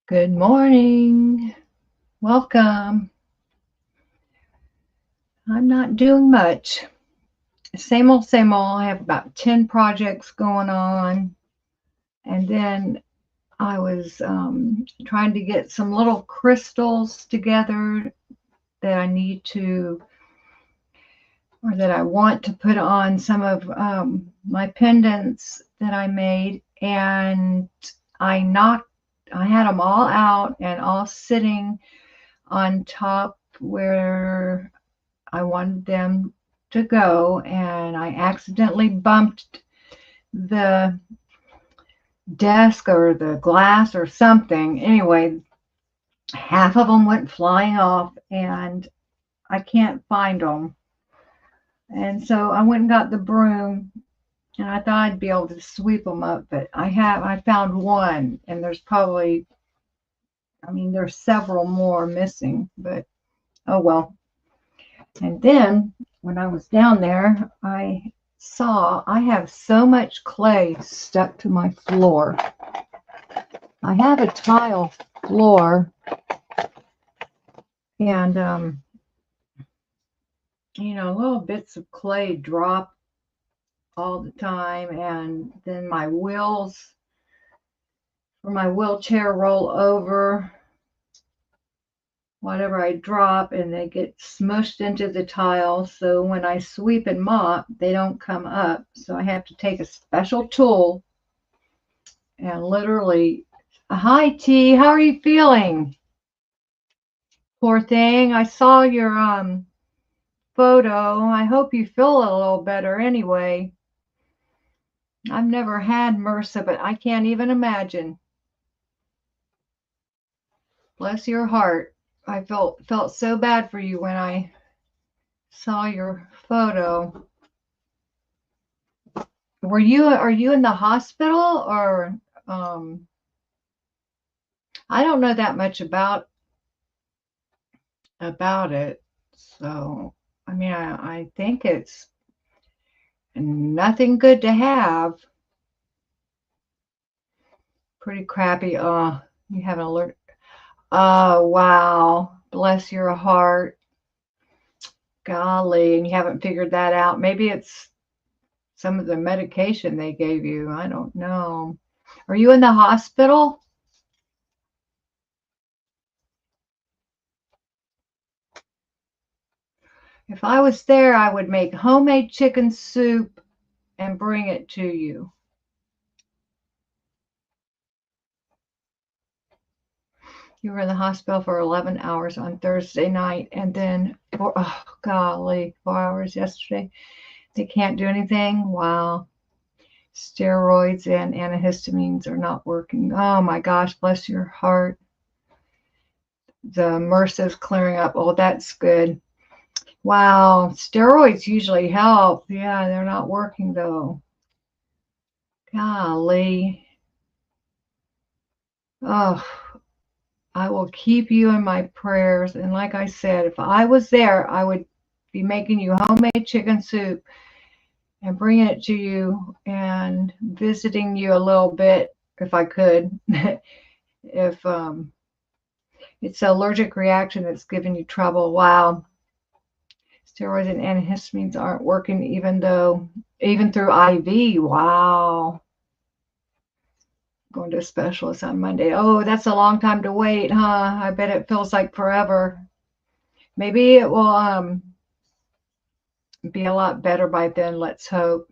Good morning. Welcome. I'm not doing much. Same old, same old. I have about 10 projects going on. And then I was trying to get some little crystals together that I need to, or that I want to put on some of my pendants that I made. And I had them all out and all sitting on top where I wanted them to go, and I accidentally bumped the desk or the glass or something. Anyway, half of them went flying off, and I can't find them. And so I went and got the broom, and I thought I'd be able to sweep them up, but I found one, and there's several more missing, but oh well. And then when I was down there, I saw I have so much clay stuck to my floor. I have a tile floor, and little bits of clay drop all the time, and then my wheels for my wheelchair roll over whatever I drop, and they get smushed into the tile. So when I sweep and mop, they don't come up. So I have to take a special tool and literally, hi T, how are you feeling? Poor thing. I saw your photo. I hope you feel a little better anyway. I've never had MRSA, but I can't even imagine. Bless your heart. I felt so bad for you when I saw your photo. Are you in the hospital, or I don't know that much about it. So I think it's nothing good to have. Pretty crappy. You have an alert. Oh, wow. Bless your heart. Golly, and you haven't figured that out. Maybe it's some of the medication they gave you. I don't know. Are you in the hospital? If I was there, I would make homemade chicken soup and bring it to you. You were in the hospital for 11 hours on Thursday night, and then, oh, golly, 4 hours yesterday. They can't do anything? Wow. Steroids and antihistamines are not working. Oh my gosh, bless your heart. The MRSA is clearing up. Oh, that's good. Wow, steroids usually help. Yeah, they're not working though. Golly. Oh, I will keep you in my prayers. And like I said, if I was there, I would be making you homemade chicken soup and bringing it to you and visiting you a little bit if I could. If it's an allergic reaction that's giving you trouble. Wow. Steroids and antihistamines aren't working even through IV. Wow. Going to a specialist on Monday. Oh, that's a long time to wait, huh? I bet it feels like forever. Maybe it will be a lot better by then. Let's hope.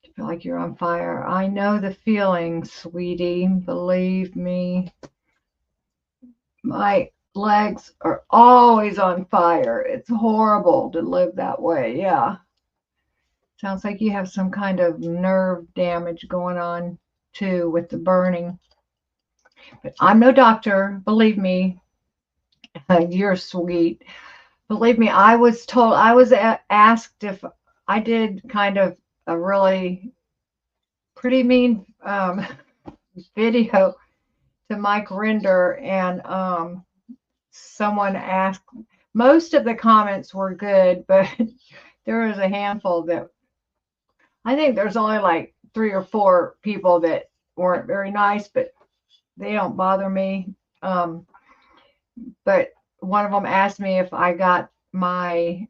I feel like you're on fire. I know the feeling, sweetie. Believe me. My legs are always on fire. It's horrible to live that way. Yeah. Sounds like you have some kind of nerve damage going on too with the burning. But I'm no doctor. Believe me. You're sweet. Believe me, I was asked if I did kind of a really pretty mean video to Mike Rinder, and someone asked, most of the comments were good, but there was a handful that I think there's only like 3 or 4 people that weren't very nice, but they don't bother me. Um, but one of them asked me if I got my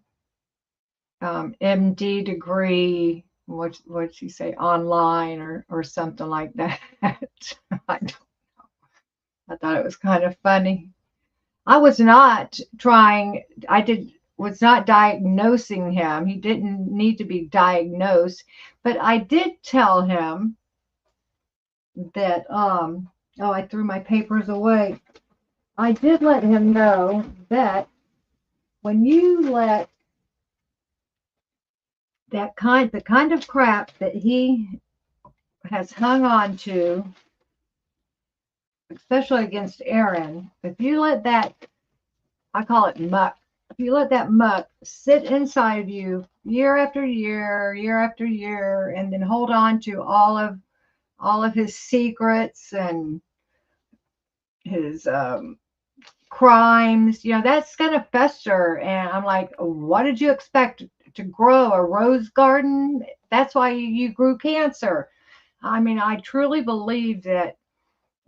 MD degree, what'd she say, online or something like that. I, I thought it was kind of funny. I was not trying, was not diagnosing him. He didn't need to be diagnosed, but I did tell him that, oh, I threw my papers away. I did let him know that when you let the kind of crap that he has hung on to, especially against Aaron, if you let that, I call it muck, if you let that muck sit inside of you year after year, year after year, and then hold on to all of his secrets and his crimes, that's going to fester. And I'm like, what did you expect to grow a rose garden? That's why you grew cancer. I mean, I truly believe that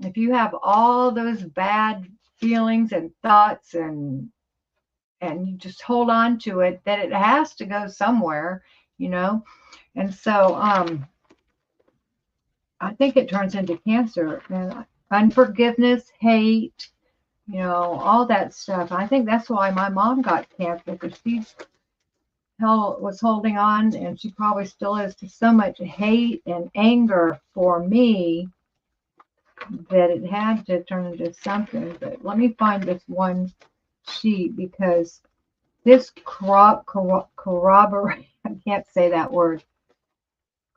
if you have all those bad feelings and thoughts and you just hold on to it, that it has to go somewhere, you know. And so I think it turns into cancer and unforgiveness, hate, all that stuff. I think that's why my mom got cancer, because she was holding on, and she probably still is, to so much hate and anger for me that it had to turn into something. But let me find this one sheet, because this corroborate, I can't say that word,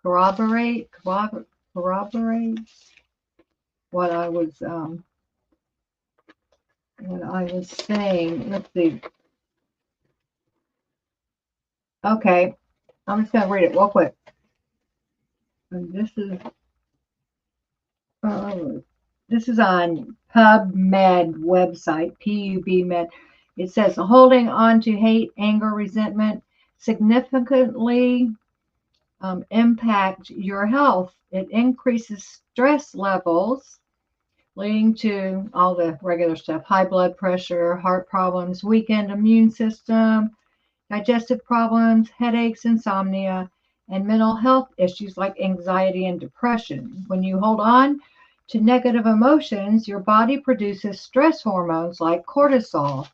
corroborates what I was saying. Let's see. Okay, I'm just gonna read it real quick. And this is on PubMed website, PubMed. It says holding on to hate, anger, resentment significantly impact your health. It increases stress levels, leading to all the regular stuff: high blood pressure, heart problems, weakened immune system, digestive problems, headaches, insomnia, and mental health issues like anxiety and depression. When you hold on to negative emotions, your body produces stress hormones like cortisol,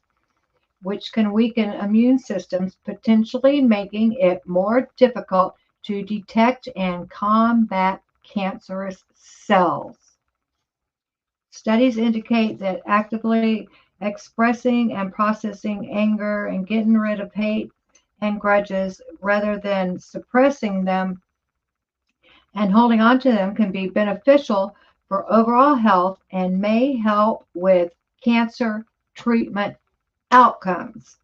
which can weaken immune systems, potentially making it more difficult to detect and combat cancerous cells. Studies indicate that actively expressing and processing anger and getting rid of hate and grudges rather than suppressing them and holding on to them can be beneficial for overall health and may help with cancer treatment outcomes.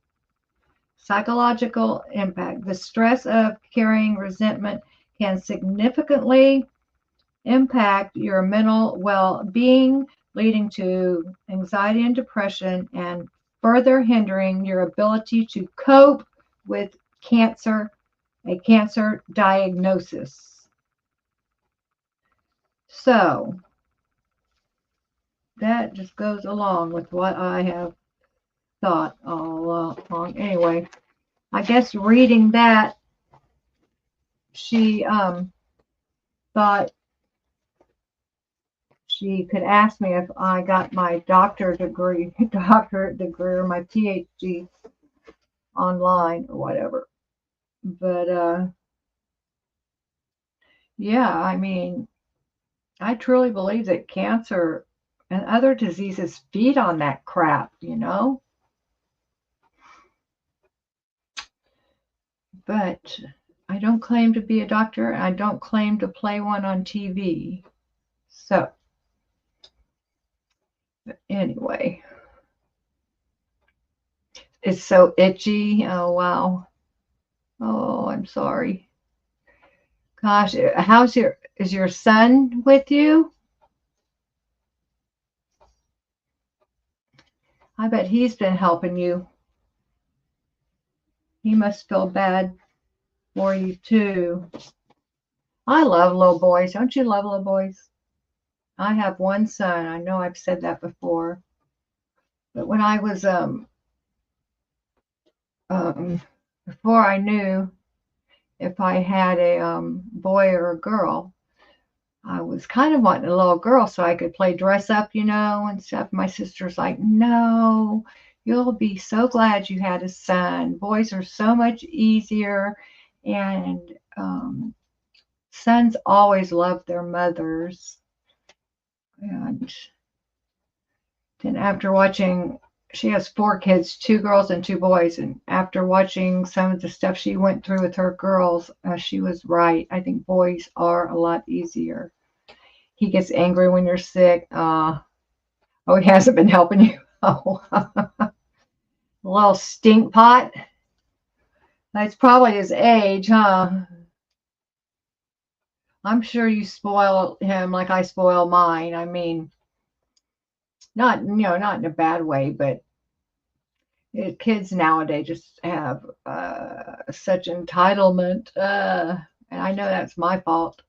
Psychological impact. The stress of carrying resentment can significantly impact your mental well-being, leading to anxiety and depression and further hindering your ability to cope with a cancer diagnosis. So that just goes along with what I have thought all along. Anyway, I guess reading that, she thought she could ask me if I got my doctorate degree or my PhD online or whatever. But yeah, I mean, I truly believe that cancer and other diseases feed on that crap, But I don't claim to be a doctor. I don't claim to play one on TV. So, anyway, it's so itchy. Oh, wow. Oh, I'm sorry. Gosh, is your son with you? I bet he's been helping you. He must feel bad for you too. I love little boys. Don't you love little boys? I have one son. I know I've said that before, but when I was um, before I knew if I had a boy or a girl, I was kind of wanting a little girl so I could play dress up, and stuff. My sister's like, no, you'll be so glad you had a son. Boys are so much easier, and sons always love their mothers. And then after watching, she has 4 kids, 2 girls and 2 boys. And after watching some of the stuff she went through with her girls, she was right. I think boys are a lot easier. He gets angry when you're sick. Oh, he hasn't been helping you. Oh, a little stink pot. That's probably his age, huh? I'm sure you spoil him like I spoil mine. I mean, not in a bad way, but kids nowadays just have such entitlement. And I know that's my fault,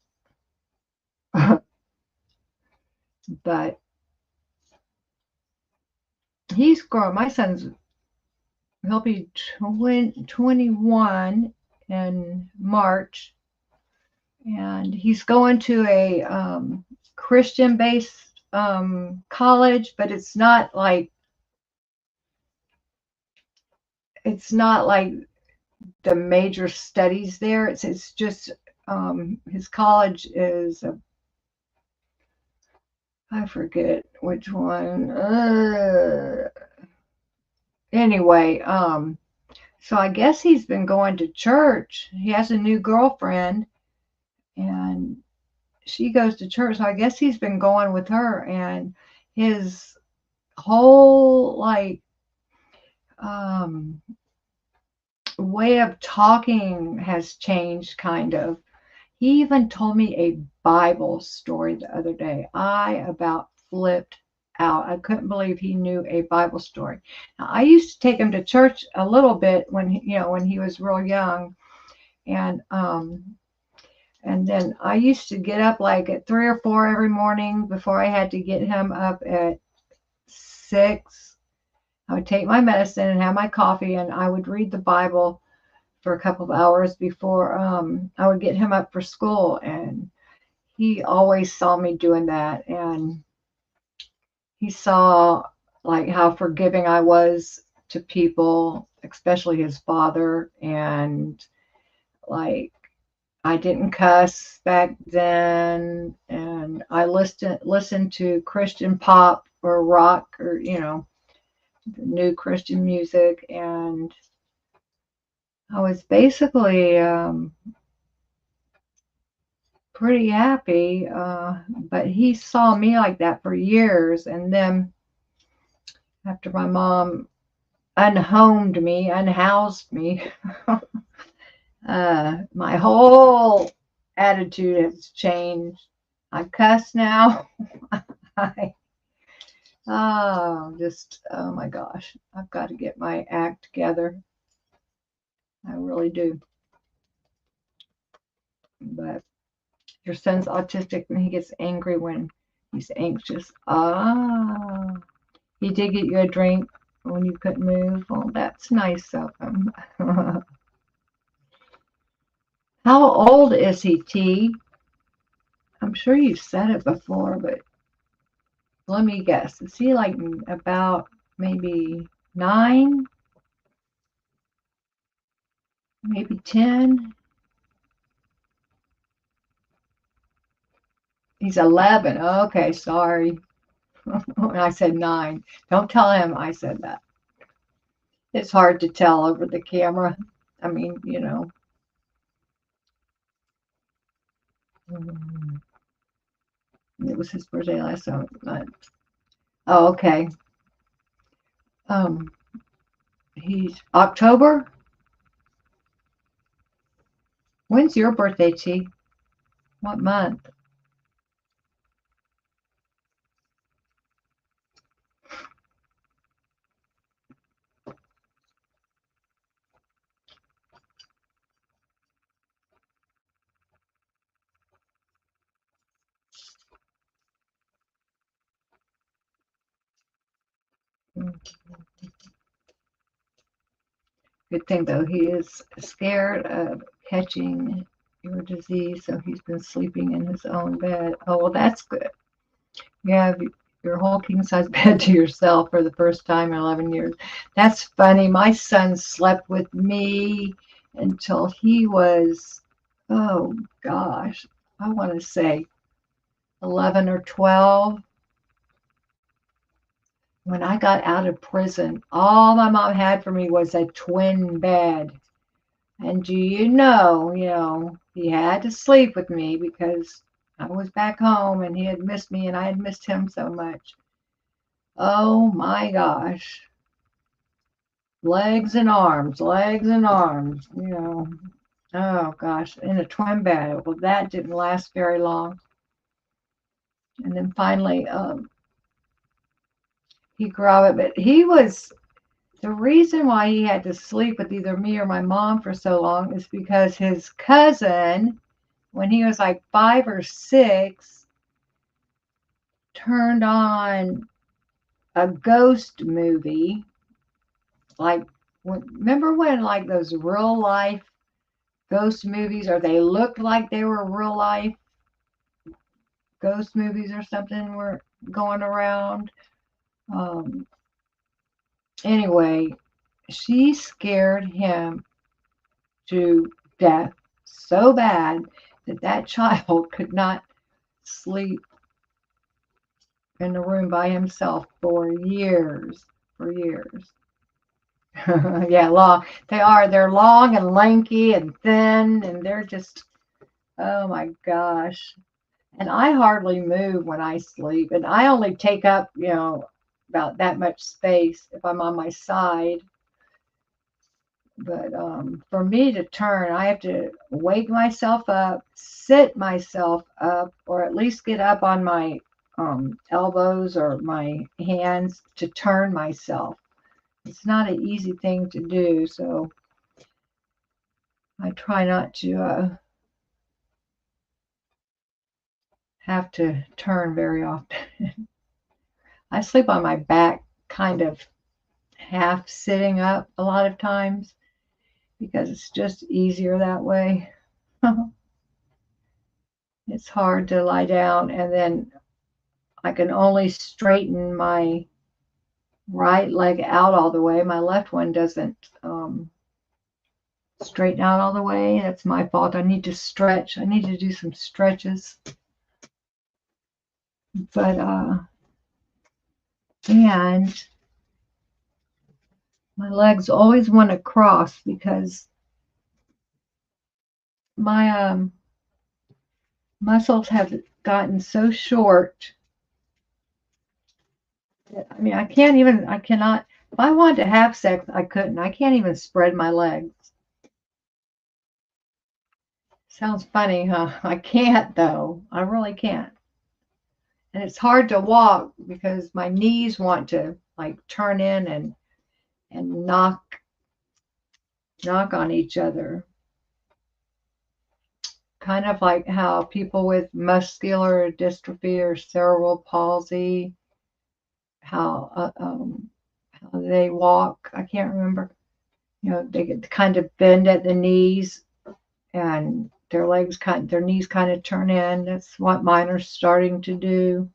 but he's grown. My son's, he'll be 21 in March, and he's going to a Christian-based college, but it's not like the major studies there. It's just his college is I forget which one. Anyway, so I guess he's been going to church. He has a new girlfriend, and she goes to church. So I guess he's been going with her, and his whole um, way of talking has changed, kind of. He even told me a Bible story the other day. I about flipped out. I couldn't believe he knew a Bible story. Now, I used to take him to church a little bit when he was real young, and then I used to get up like at 3 or 4 every morning before I had to get him up at 6. I would take my medicine and have my coffee, and I would read the Bible for a couple of hours before I would get him up for school. And he always saw me doing that, and he saw like how forgiving I was to people, especially his father, and like I didn't cuss back then, and I listened to Christian pop or rock, or new Christian music, and I was basically pretty happy. But he saw me like that for years, and then after my mom unhoused me, my whole attitude has changed. I cuss now. I, oh my gosh, I've got to get my act together. I really do. But your son's autistic and he gets angry when he's anxious. He did get you a drink when you couldn't move. Well, that's nice of him. How old is he, T? I'm sure you've said it before, but let me guess. Is he like about maybe 9? Maybe 10? He's 11. Okay, sorry. When I said 9. Don't tell him I said that. It's hard to tell over the camera. I mean. It was his birthday last month. Oh, okay. Um, he's October. When's your birthday, T? What month? Good thing though, he is scared of catching your disease, so he's been sleeping in his own bed. Oh, well, that's good. You have your whole king size bed to yourself for the first time in 11 years. That's funny. My son slept with me until he was, oh gosh, I want to say 11 or 12. When I got out of prison, all my mom had for me was a twin bed. And do you know, he had to sleep with me because I was back home and he had missed me and I had missed him so much. Oh my gosh. Legs and arms, you know. Oh gosh, in a twin bed. Well, that didn't last very long. And then finally, he grew up, but he was the reason why he had to sleep with either me or my mom for so long is because his cousin, when he was like 5 or 6, turned on a ghost movie. Like, remember when like those real life ghost movies, or they looked like they were real life ghost movies or something, were going around? Um, anyway, she scared him to death so bad that that child could not sleep in the room by himself for years, for years. Yeah, long. They are. They're long and lanky and thin, and they're just, oh my gosh. And I hardly move when I sleep, and I only take up, about that much space if I'm on my side. But for me to turn, I have to wake myself up, sit myself up, or at least get up on my elbows or my hands to turn myself. It's not an easy thing to do, so I try not to have to turn very often. I sleep on my back, kind of half sitting up a lot of times because it's just easier that way. It's hard to lie down, and then I can only straighten my right leg out all the way. My left one doesn't straighten out all the way. That's my fault. I need to stretch. I need to do some stretches. But and my legs always want to cross because my muscles have gotten so short. I mean, I cannot, if I wanted to have sex, I couldn't. I can't even spread my legs. Sounds funny, huh? I can't, though. I really can't. And it's hard to walk because my knees want to like turn in and knock on each other. Kind of like how people with muscular dystrophy or cerebral palsy, how they walk. I can't remember. They get kind of bend at the knees, and their knees kind of turn in. That's what mine are starting to do.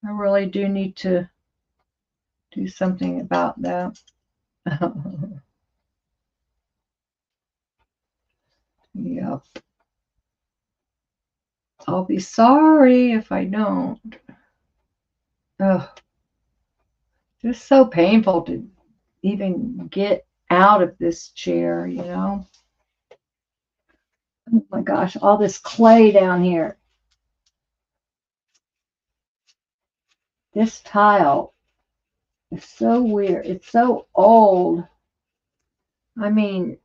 I really do need to do something about that. Yep. I'll be sorry if I don't. Ugh. Just so painful to even get out of this chair, Oh my gosh, all this clay down here. This tile is so weird. It's so old. I mean,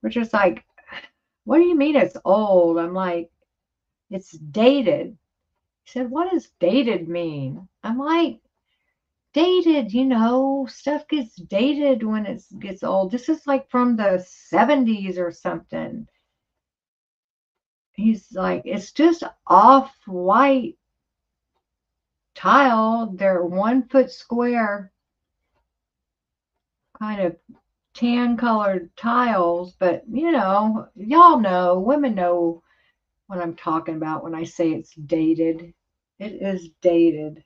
we're just like, what do you mean it's old? I'm like, it's dated. He said, what does dated mean? I'm like, dated, stuff gets dated when it gets old. This is like from the 70s or something. He's like, it's just off white tile. They're 1 foot square, kind of tan colored tiles, but you know, y'all know, women know what I'm talking about when I say it's dated. It is dated.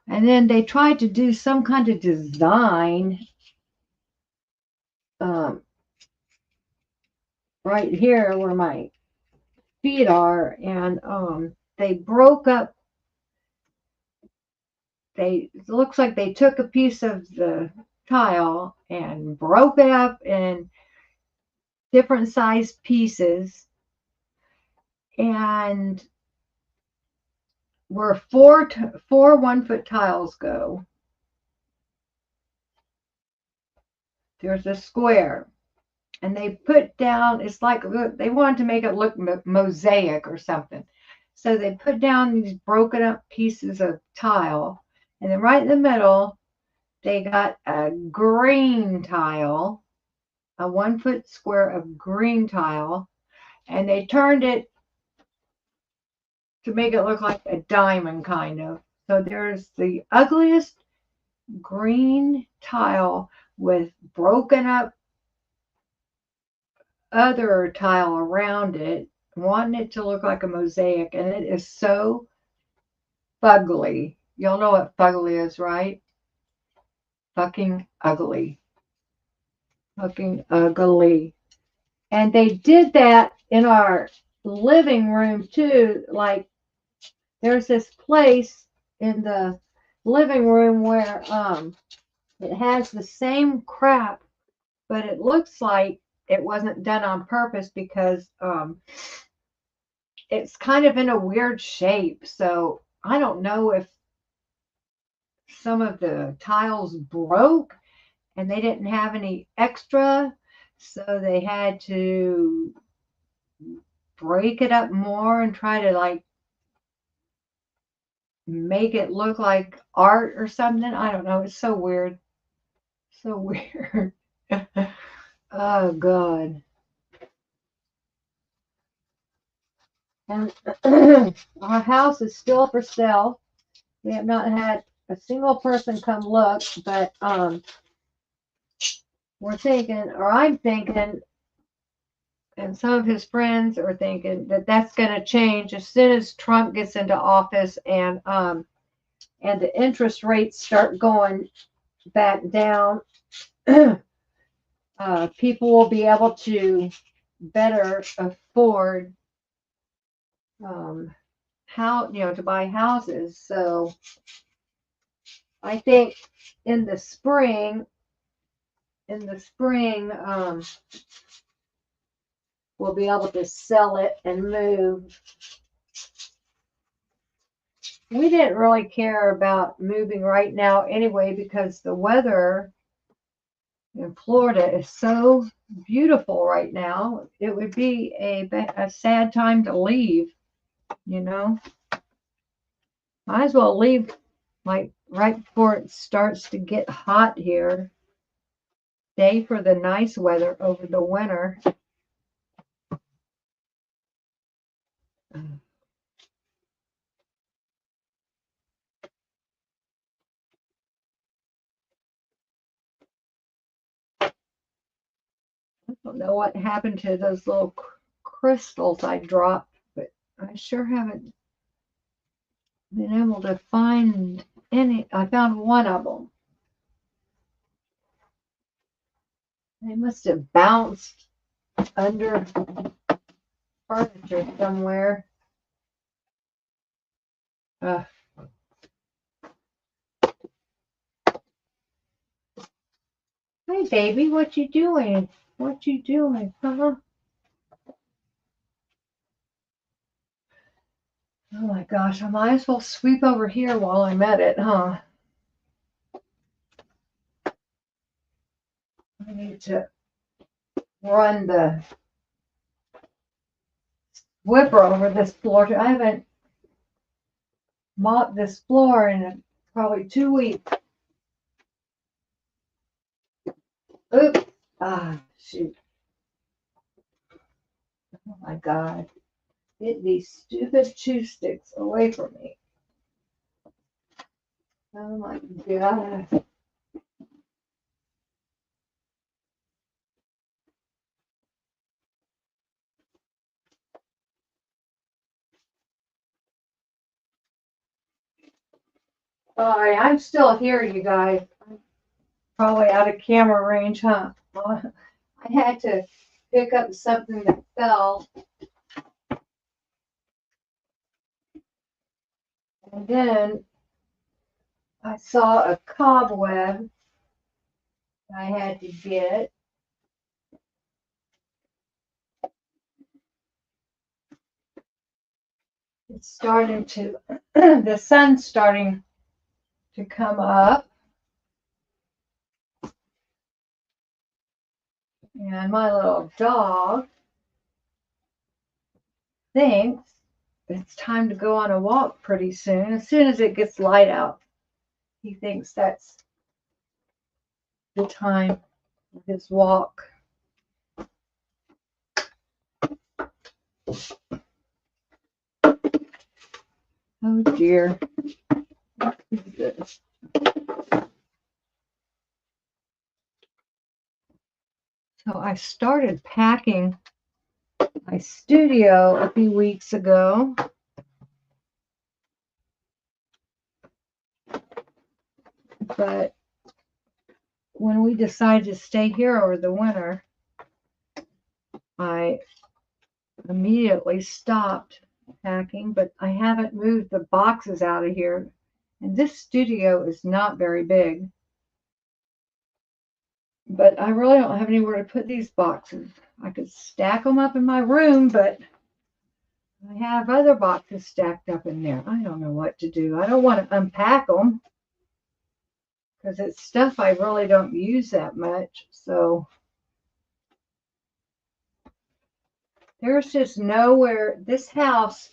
And then they tried to do some kind of design um, right here where my feet are, and they broke up. It looks like they took a piece of the tile and broke it up in different sized pieces, and where four 1 foot tiles go, there's a square, and they put down, it's like they wanted to make it look mosaic or something. So they put down these broken up pieces of tile, and then right in the middle, they got a green tile, a 1 foot square of green tile, and they turned it to make it look like a diamond, kind of. So there's the ugliest green tile with broken up other tile around it, wanting it to look like a mosaic, and it is so fugly. Y'all know what fugly is, right? Fucking ugly. Fucking ugly. And they did that in our living room too. Like, there's this place in the living room where it has the same crap, but it looks like it wasn't done on purpose because it's kind of in a weird shape. So I don't know if some of the tiles broke and they didn't have any extra, so they had to break it up more and try to like make it look like art or something. I don't know. It's so weird. So weird. Oh God. And our house is still for sale. We have not had a single person come look, but we're thinking, or I'm thinking, and some of his friends are thinking that that's going to change as soon as Trump gets into office, and the interest rates start going back down. People will be able to better afford how, to buy houses. So I think in the spring, we'll be able to sell it and move. We didn't really care about moving right now anyway, because the weather in Florida is so beautiful right now. It would be a sad time to leave, you know. Might as well leave like right before it starts to get hot here. Stay for the nice weather over the winter. I don't know what happened to those little crystals I dropped, but I sure haven't been able to find any. I found one of them. They must have bounced under furniture somewhere. Uh, Hey, baby, what you doing? What you doing? Huh? Oh my gosh, I might as well sweep over here while I'm at it, huh? I need to run the whipper over this floor. I haven't mopped this floor in probably 2 weeks. Oops. Ah, shoot. Oh my God. Get these stupid chew sticks away from me. Oh my God. Sorry, I'm still here, you guys. Probably out of camera range, huh? Well, I had to pick up something that fell. And then I saw a cobweb I had to get. It's starting to, the sun's starting to come up. And my little dog thinks it's time to go on a walk pretty soon. As soon as it gets light out, he thinks that's the time of his walk. Oh dear. What is this? So I started packing my studio a few weeks ago. But when we decided to stay here over the winter, I immediately stopped packing, but I haven't moved the boxes out of here. And this studio is not very big. But I really don't have anywhere to put these boxes. I could stack them up in my room, but I have other boxes stacked up in there. I don't know what to do. I don't want to unpack them because it's stuff I really don't use that much. So there's just nowhere. This house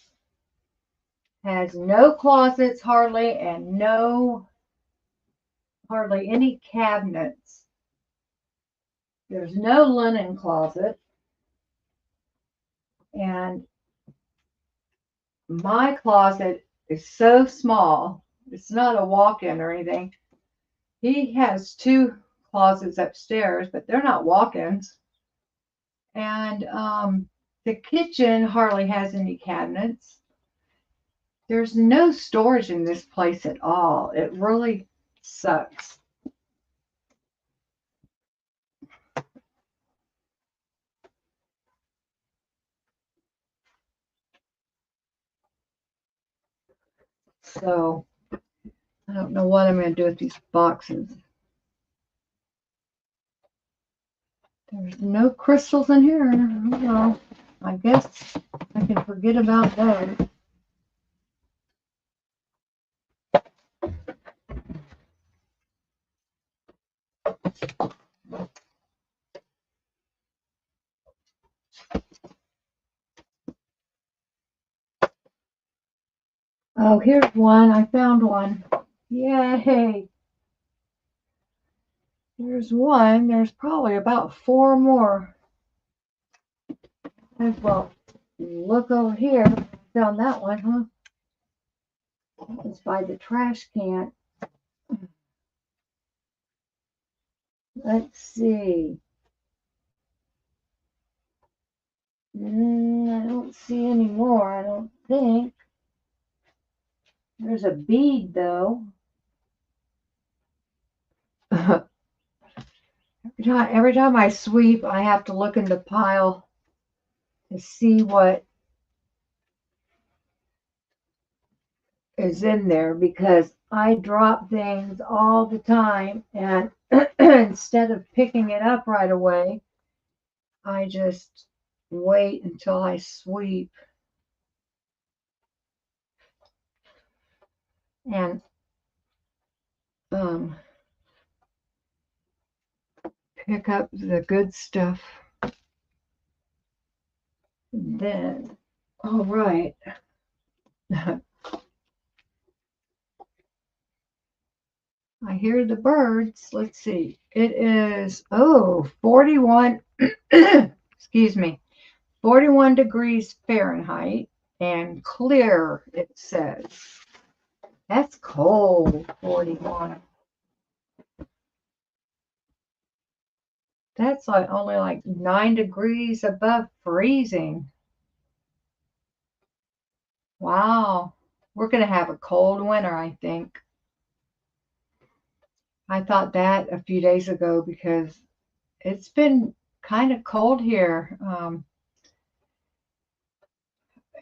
has no closets hardly, and hardly any cabinets. There's no linen closet. And my closet is so small. It's not a walk-in or anything. He has 2 closets upstairs, but they're not walk-ins. And the kitchen hardly has any cabinets. There's no storage in this place at all. It really sucks. So I don't know what I'm going to do with these boxes. There's no crystals in here. Well, I guess I can forget about that. Oh, here's one. I found one. Yay. There's one. There's probably about 4 more. Well, look over here. Found that one, huh? It's by the trash can. Let's see. I don't see any more, I don't think. There's a bead, though. Every time I sweep, I have to look in the pile to see what is in there because I drop things all the time, and instead of picking it up right away, I just wait until I sweep. And pick up the good stuff. And then, all right. I hear the birds. Let's see. It is, 41, excuse me, 41 degrees Fahrenheit and clear, it says. That's cold, 41. That's like only like 9 degrees above freezing. Wow. We're going to have a cold winter, I think. I thought that a few days ago because it's been kind of cold here.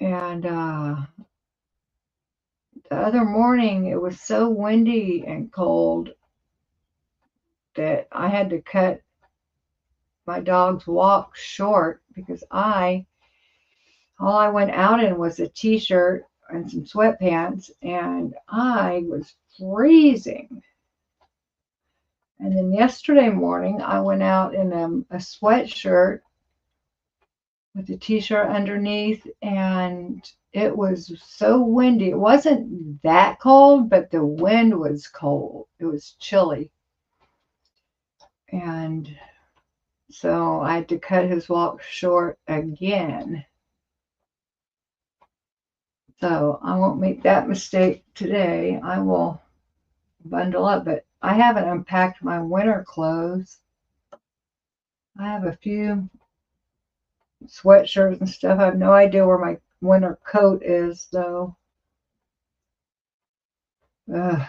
And the other morning it was so windy and cold that I had to cut my dog's walk short because all I went out in was a t-shirt and some sweatpants, and I was freezing. And then yesterday morning I went out in a sweatshirt with a t-shirt underneath, and it was so windy. It wasn't that cold, but the wind was cold. It was chilly. And so I had to cut his walk short again. So I won't make that mistake today. I will bundle up, but I haven't unpacked my winter clothes. I have a few sweatshirts and stuff. I have no idea where my winter coat is, though. Ugh.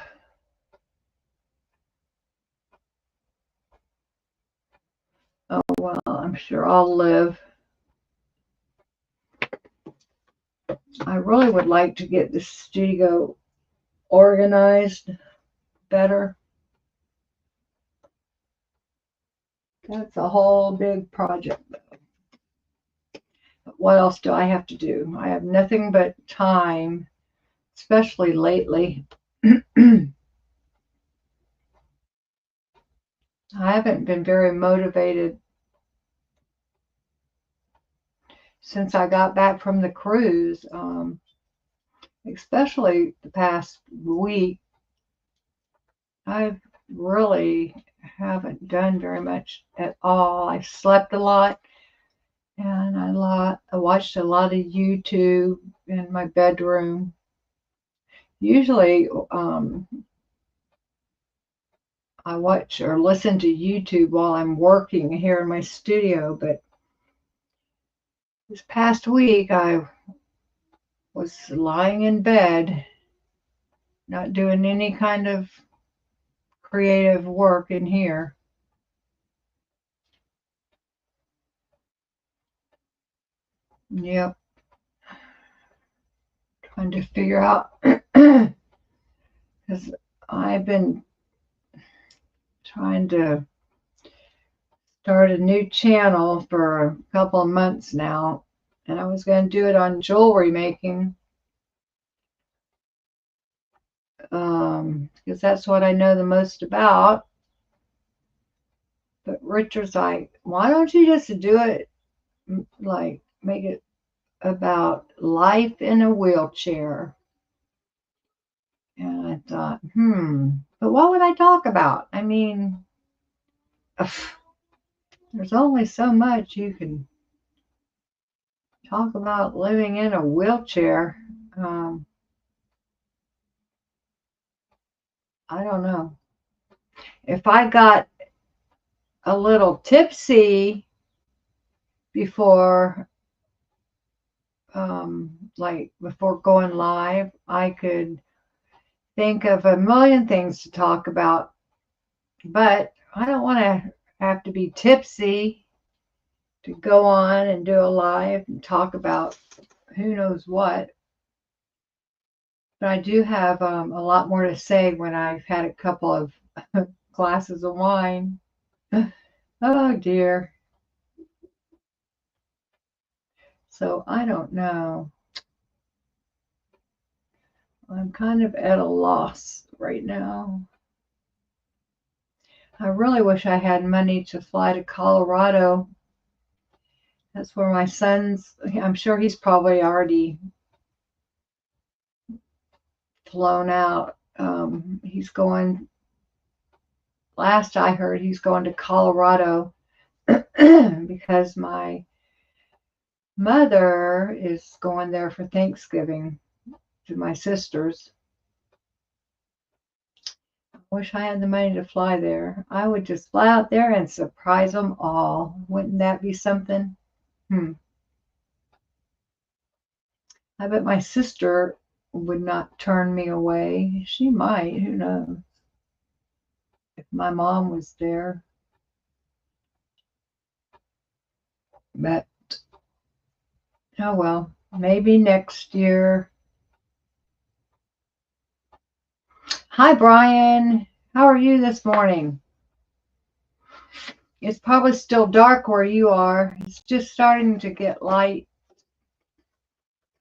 Oh, well, I'm sure I'll live. I really would like to get the studio organized better. That's a whole big project. But what else do I have to do? I have nothing but time, especially lately. I haven't been very motivated since I got back from the cruise, especially the past week. I really haven't done very much at all. I slept a lot, and I watched a lot of YouTube in my bedroom. Usually, I watch or listen to YouTube while I'm working here in my studio, but this past week I was lying in bed, not doing any kind of creative work in here. Yep, trying to figure out because I've been trying to start a new channel for a couple of months now, and I was going to do it on jewelry making, because that's what I know the most about. But Richard's like, why don't you just do it, like, make it about life in a wheelchair? And I thought, but what would I talk about? I mean, there's only so much you can talk about living in a wheelchair. I don't know. If I got a little tipsy before, like before going live, I could think of a million things to talk about, but I don't want to have to be tipsy to go on and do a live and talk about who knows what. But I do have a lot more to say when I've had a couple of glasses of wine. Oh dear. So I don't know. I'm kind of at a loss right now. I really wish I had money to fly to Colorado. That's where my I'm sure he's probably already flown out. He's going, last I heard, he's going to Colorado because my mother is going there for Thanksgiving to my sister's. Wish I had the money to fly there. I would just fly out there and surprise them all. Wouldn't that be something? I bet my sister would not turn me away. She might, who knows, if my mom was there. But, oh well, maybe next year. Hi, Brian. How are you this morning? It's probably still dark where you are. It's just starting to get light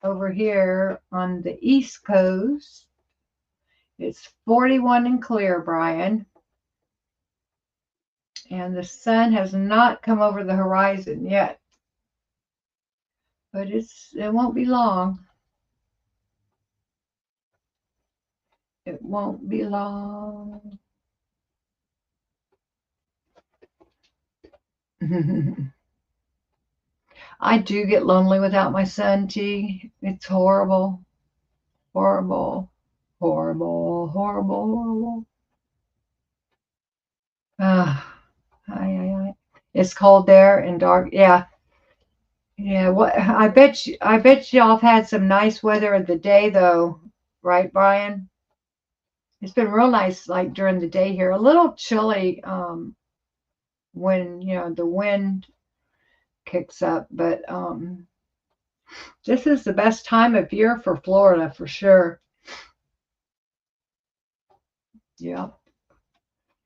over here on the East Coast. It's 41 and clear, Brian. And the sun has not come over the horizon yet. But it won't be long. It won't be long. I do get lonely without my son, T. It's horrible. Horrible. Horrible. Horrible. Horrible. It's cold there and dark. Yeah. Yeah. What I bet y'all have had some nice weather of the day though, right, Brian? It's been real nice like during the day here. A little chilly when the wind kicks up, but this is the best time of year for Florida for sure. Yeah.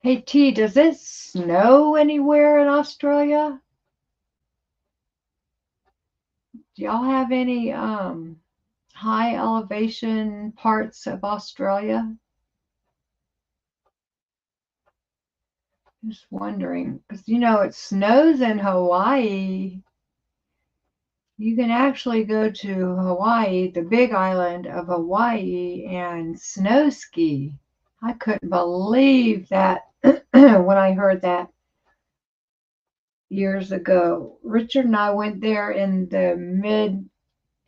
Hey T, does it snow anywhere in Australia? Do y'all have any high elevation parts of Australia? Just wondering, because it snows in Hawaii. You can actually go to Hawaii, the big island of Hawaii, and snow ski. I couldn't believe that when I heard that years ago. Richard and I went there in the mid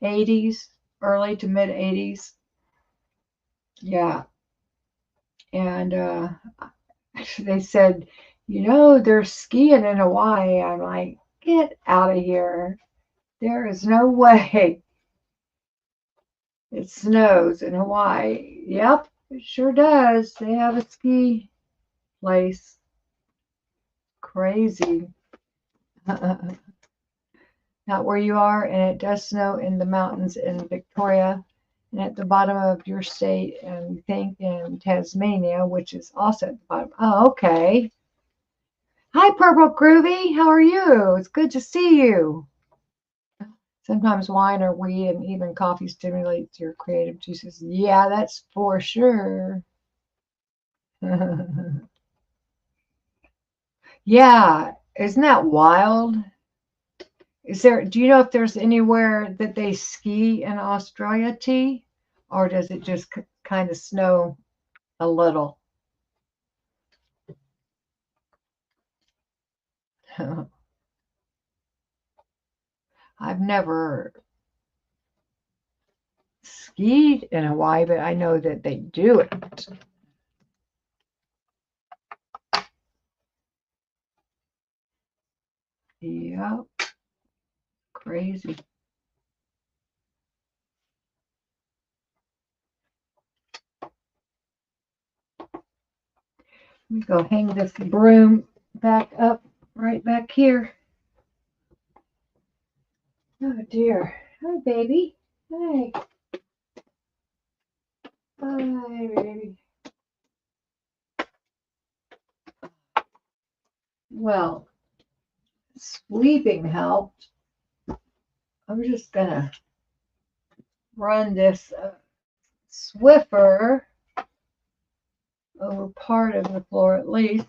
80s, early to mid 80s. Yeah. And they said, they're skiing in Hawaii. I'm like, get out of here. There is no way. It snows in Hawaii. Yep, it sure does. They have a ski place. Crazy. Not where you are, and it does snow in the mountains in Victoria and at the bottom of your state, and I think in Tasmania, which is also at the bottom. Oh, okay. Hi, Purple Groovy. How are you? It's good to see you. Sometimes wine or weed and even coffee stimulates your creative juices. Yeah, that's for sure. Yeah, isn't that wild? Do you know if there's anywhere that they ski in Australia, T? Or does it just kind of snow a little? I've never skied in Hawaii, but I know that they do it. Yep. Crazy. Let me go hang this broom back up right back here. Oh dear. Hi, baby. Hi. Hi, baby. Well, sleeping helped. I'm just gonna run this Swiffer over part of the floor at least.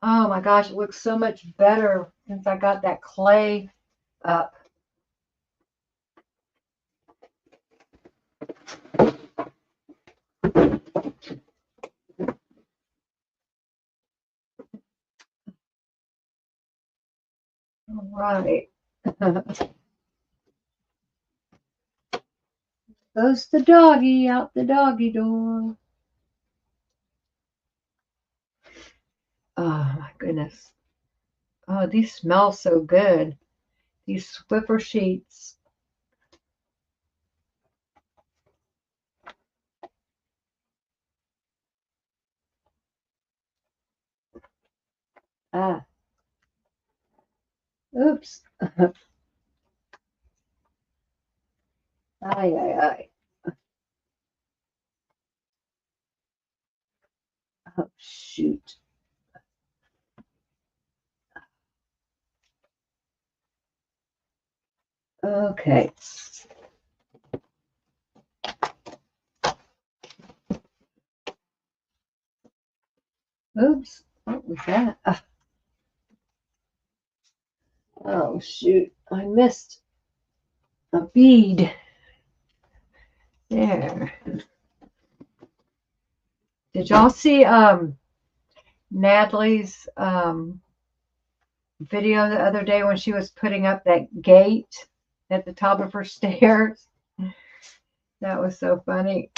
Oh my gosh, it looks so much better since I got that clay up. All right. Goes the doggy out the doggy door. Oh my goodness. Oh, these smell so good. These Swiffer sheets. Ah, oops. Ay, ay, ay. Oh, shoot. Okay. Oops. What was that? Oh, shoot. I missed a bead. There. Did y'all see Natalie's video the other day when she was putting up that gate at the top of her stairs? That was so funny.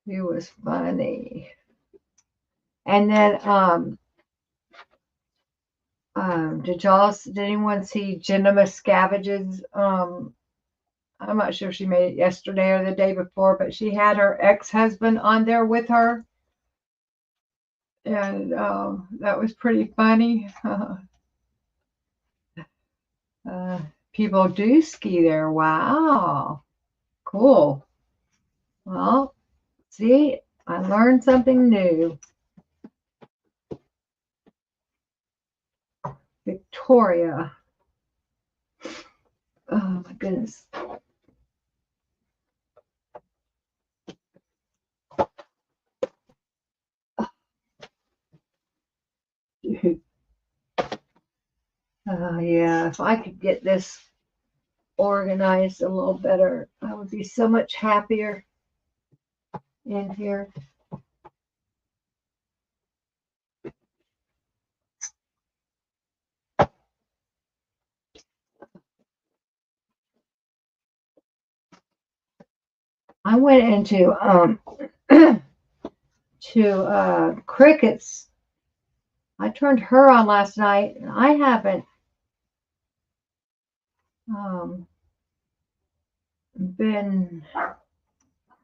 It was funny. And then did anyone see Jenna Miscavige's I'm not sure if she made it yesterday or the day before, but she had her ex-husband on there with her. And that was pretty funny. People do ski there. Wow. Cool. Well, see, I learned something new. Victoria. Oh my goodness. Yeah, if I could get this organized a little better, I would be so much happier in here. I went into to Cricket's. I turned her on last night, and I haven't been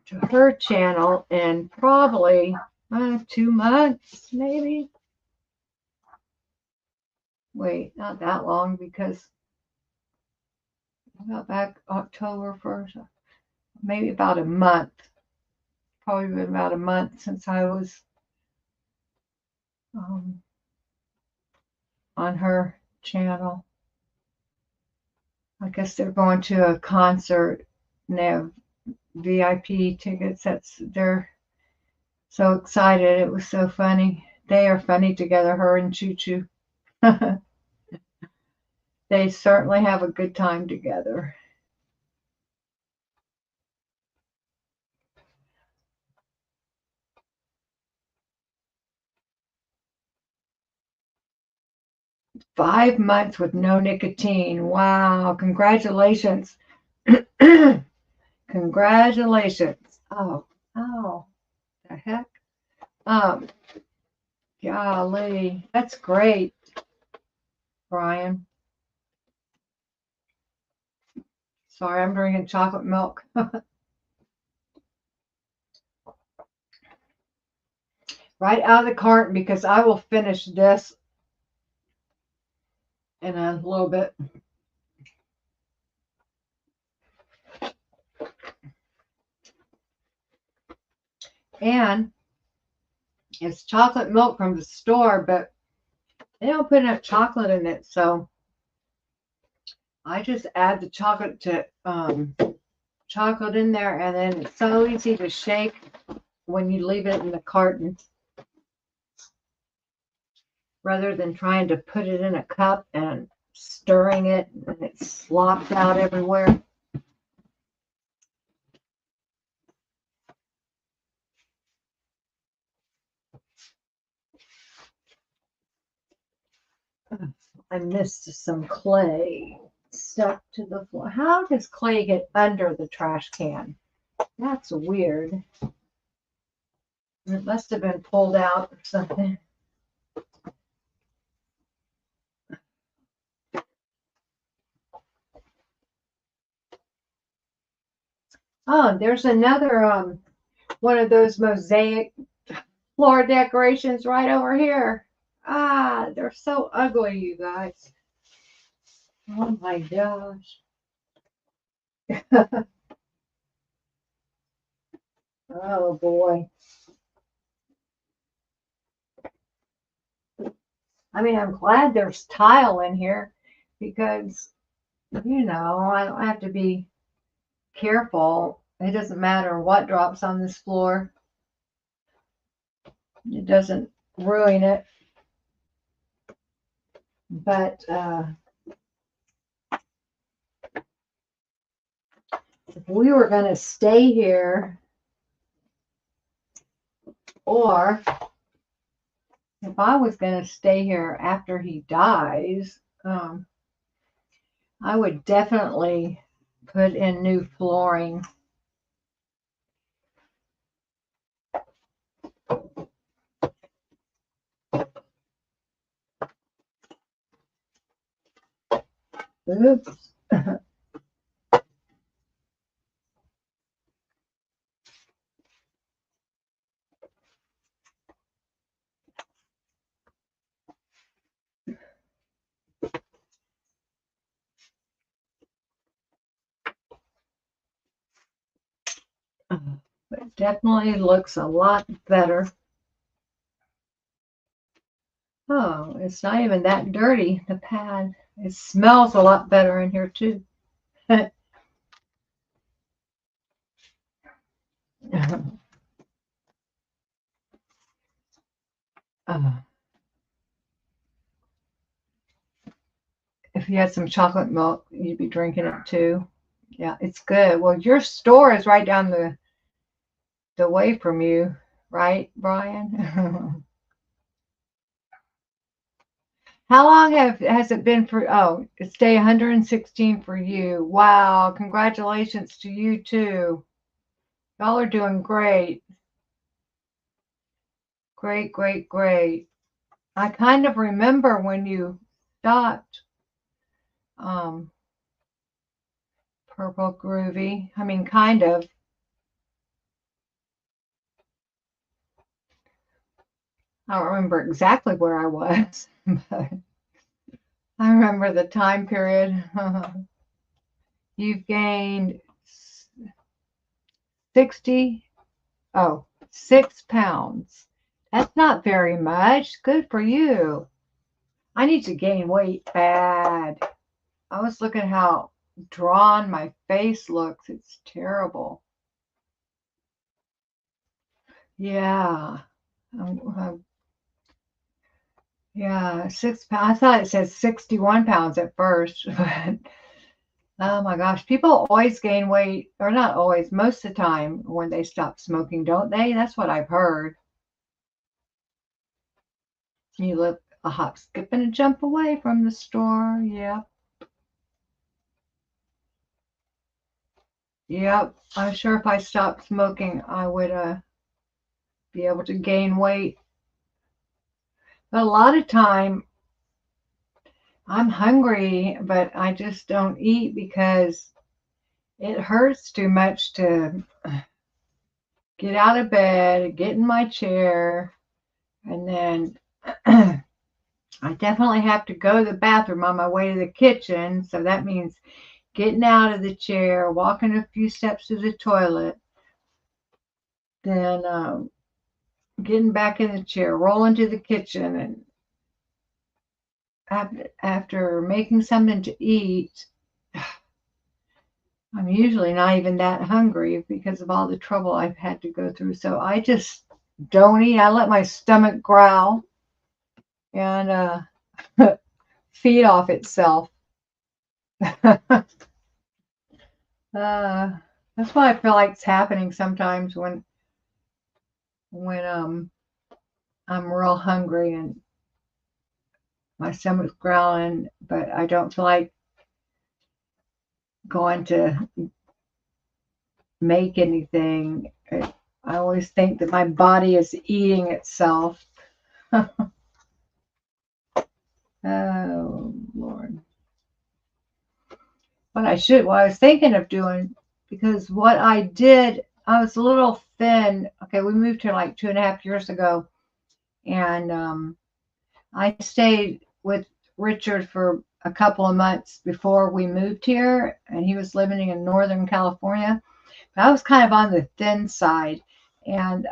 to her channel in probably 2 months, maybe. Wait, not that long, because I got back October 1st, maybe about a month. Probably been about a month since I was on her channel. I guess they're going to a concert and they have VIP tickets. They're so excited. It was so funny. They are funny together, her and Choo Choo. They certainly have a good time together. Five months with no nicotine. Wow. Congratulations. Congratulations. Oh, the heck? Golly. That's great, Brian. Sorry, I'm drinking chocolate milk. Right out of the carton, because I will finish this in a little bit. And it's chocolate milk from the store, but they don't put enough chocolate in it, so I just add the chocolate to chocolate in there, and then it's so easy to shake when you leave it in the carton, rather than trying to put it in a cup and stirring it and it slops out everywhere. I missed some clay stuck to the floor. How does clay get under the trash can? That's weird. It must have been pulled out or something. Oh, there's another one of those mosaic floor decorations right over here. Ah, they're so ugly, you guys. Oh my gosh. Oh boy. I mean, I'm glad there's tile in here because, I don't have to be careful. It doesn't matter what drops on this floor. It doesn't ruin it. But if we were going to stay here, or if I was going to stay here after he dies, I would definitely put in new flooring. Oops. It definitely looks a lot better. Oh, it's not even that dirty, the pad. It smells a lot better in here too. If you had some chocolate milk, you'd be drinking it too. Yeah, it's good. Well, your store is right down the way from you, right, Brian? How long has it been for? Oh, it's day 116 for you. Wow, congratulations to you too. Y'all are doing great. Great, great, great. I kind of remember when you stopped Purple Groovy. I mean, kind of. I don't remember exactly where I was, but I remember the time period. You've gained 60, 6 pounds. That's not very much. Good for you. I need to gain weight bad. I was looking how drawn my face looks. It's terrible. Yeah. Yeah, 6 pounds. I thought it said 61 pounds at first, but oh my gosh, people always gain weight, or not always, most of the time when they stop smoking, don't they? That's what I've heard. You live a hop, skip, and a jump away from the store. Yep. Yep. I'm sure if I stopped smoking, I would be able to gain weight. But a lot of time I'm hungry, but I just don't eat because it hurts too much to get out of bed, get in my chair, and then I definitely have to go to the bathroom on my way to the kitchen. So that means getting out of the chair, walking a few steps to the toilet, then getting back in the chair, rolling to the kitchen, and after making something to eat, I'm usually not even that hungry because of all the trouble I've had to go through. So I just don't eat. I let my stomach growl and feed off itself. That's why I feel like it's happening sometimes when I'm real hungry and my stomach's growling, but I don't feel like going to make anything. I always think that my body is eating itself. Oh, Lord. What I was thinking of doing, because what I did, I was a little thin. Okay, we moved here like 2.5 years ago, and I stayed with Richard for a couple of months before we moved here, and he was living in Northern California. But I was kind of on the thin side, and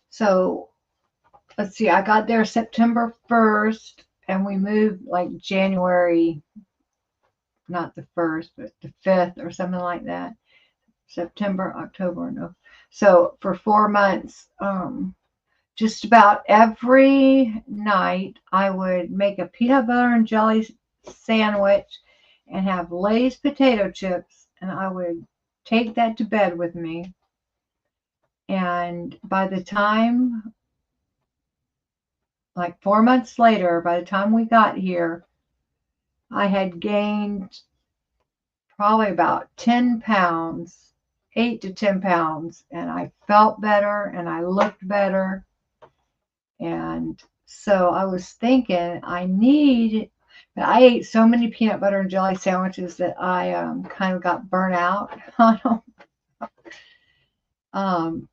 so let's see, I got there September 1st, and we moved like January, not the 1st, but the 5th or something like that. September, October, no. So for 4 months, just about every night, I would make a peanut butter and jelly sandwich and have Lay's potato chips, and I would take that to bed with me. And by the time, like 4 months later, by the time we got here, I had gained probably about 10 pounds, 8 to 10 pounds, and I felt better and I looked better. And so I was thinking I ate so many peanut butter and jelly sandwiches that I kind of got burnt out on them.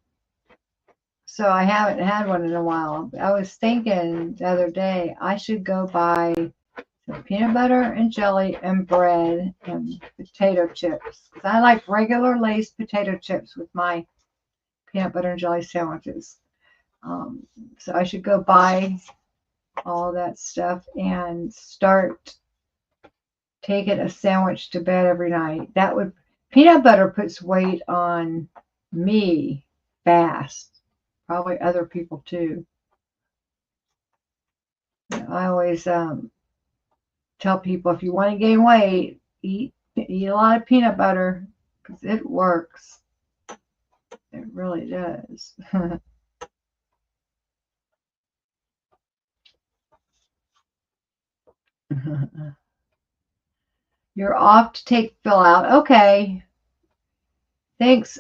So I haven't had one in a while. I was thinking the other day I should go buy some peanut butter and jelly and bread and potato chips. 'Cause I like regular Lay's potato chips with my peanut butter and jelly sandwiches. So I should go buy all that stuff and start taking a sandwich to bed every night. Peanut butter puts weight on me fast. Probably other people too. I always tell people, if you want to gain weight, eat a lot of peanut butter, because it works. It really does. You're off to take Phil out. Okay. Thanks.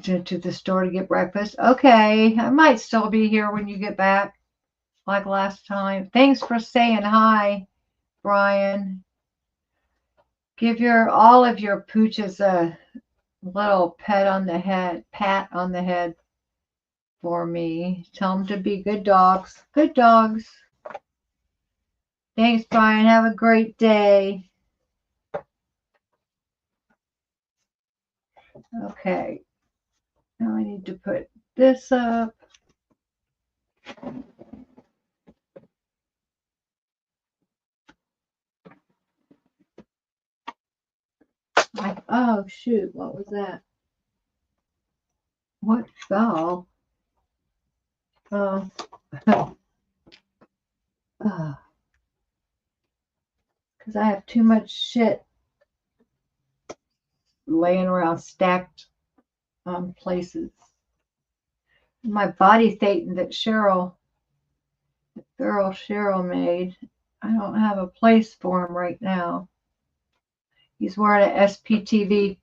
To the store to get breakfast. Okay. I might still be here when you get back, like last time. Thanks for saying hi, Brian. Give all of your pooches a little pat on the head for me. Tell them to be good dogs. Good dogs. Thanks, Brian. Have a great day. Okay. Now I need to put this up. Oh, shoot. What was that? What fell? Oh. Because I have too much shit laying around stacked places. My body Thetan that girl Cheryl made, I don't have a place for him right now. He's wearing an SPTV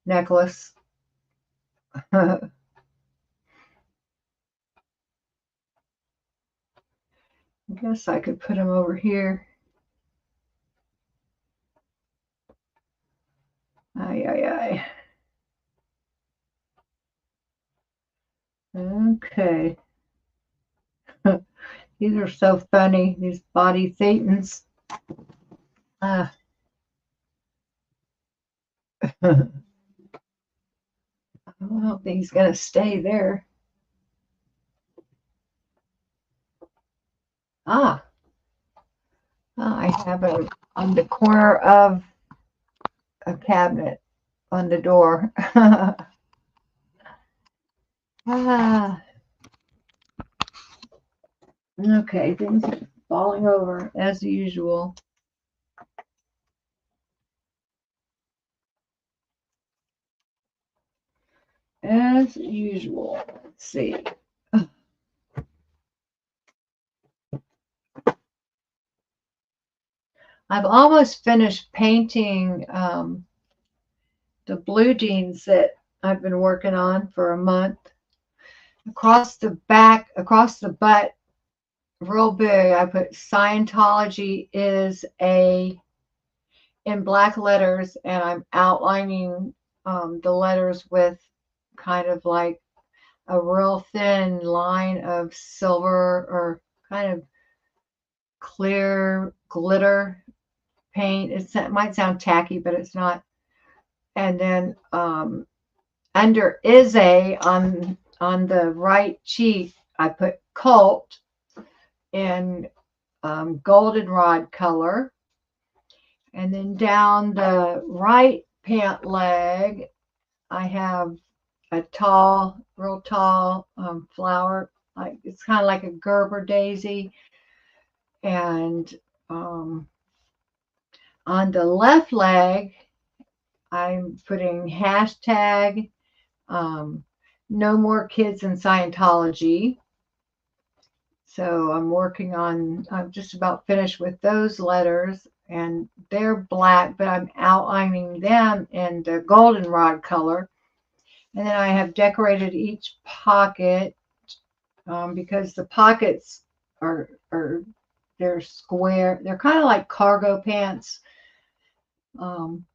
necklace. I guess I could put him over here. Ay, ay, ay. Okay. These are so funny, these body Thetans. I don't think he's going to stay there. I have it on the corner of a cabinet on the door. Okay, things are falling over as usual. As usual. Let's see. I've almost finished painting the blue jeans that I've been working on for a month. Across the back, across the butt, real big, I put Scientology is a in black letters, and I'm outlining the letters with kind of like a real thin line of silver or kind of clear glitter paint. It might sound tacky, but it's not. And then under is a on the right cheek, I put cult in goldenrod color. And then down the right pant leg, I have a tall, real tall flower. Like it's kind of like a Gerber daisy. And on the left leg, I'm putting hashtag no more kids in Scientology. So I'm just about finished with those letters, and they're black, but I'm outlining them in the goldenrod color. And then I have decorated each pocket because the pockets are they're square. They're kind of like cargo pants. And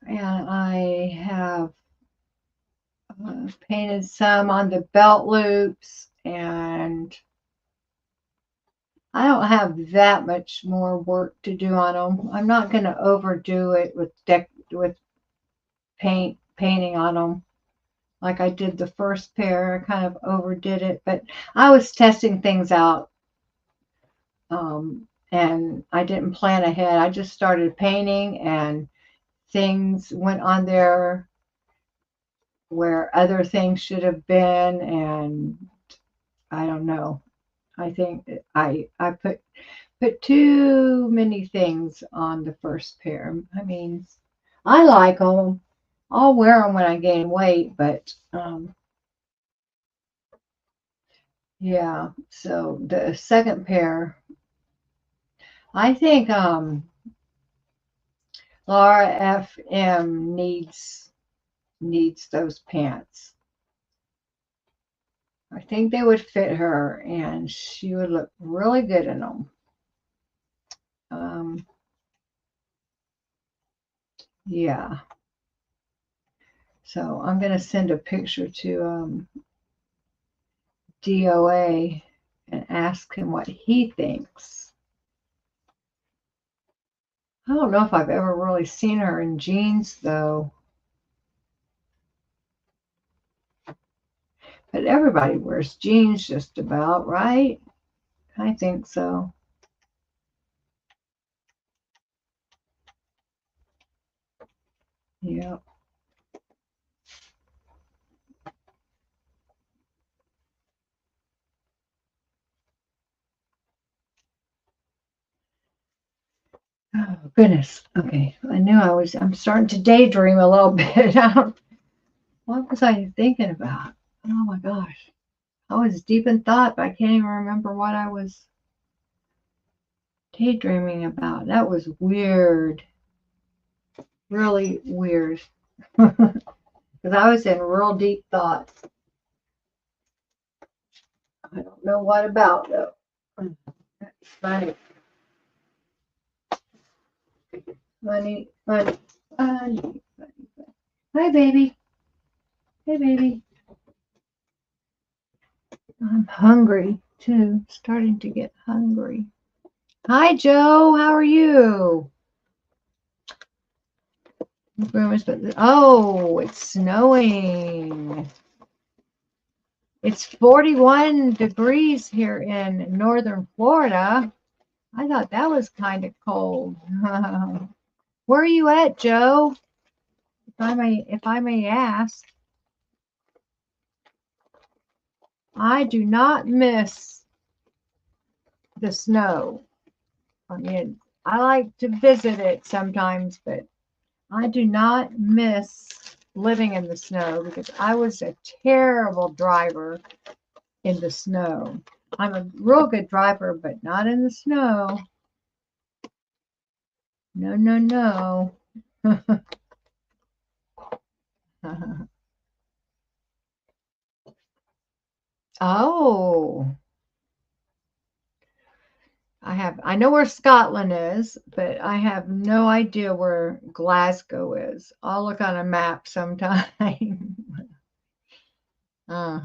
I have painted some on the belt loops, and I don't have that much more work to do on them. I'm not going to overdo it with painting on them like I did the first pair. I kind of overdid it, but I was testing things out, and I didn't plan ahead. I just started painting, and things went on there where other things should have been, and I don't know. I think I put too many things on the first pair. I mean, I like them. I'll wear them when I gain weight, but yeah. So the second pair, I think Laura FM needs those pants. I think they would fit her, and she would look really good in them. Yeah. So I'm going to send a picture to DOA and ask him what he thinks. I don't know if I've ever really seen her in jeans, though. But everybody wears jeans just about, right? I think so. Yeah. Oh, goodness. Okay. I'm starting to daydream a little bit. What was I thinking about? Oh my gosh. I was deep in thought, but I can't even remember what I was daydreaming about. That was weird. Really weird. Because I was in real deep thought. I don't know what about, though. That's funny. Funny, funny, funny, funny, funny. Hi, baby. Hey, baby. I'm hungry, too. Starting to get hungry. Hi, Joe. How are you? Oh, it's snowing. It's 41 degrees here in northern Florida. I thought that was kind of cold. Where are you at, Joe? If I may ask. I do not miss the snow. I mean, I like to visit it sometimes, but I do not miss living in the snow because I was a terrible driver in the snow. I'm a real good driver, but not in the snow. No, no, no. Oh, I know where Scotland is, but I have no idea where Glasgow is. I'll look on a map sometime. uh,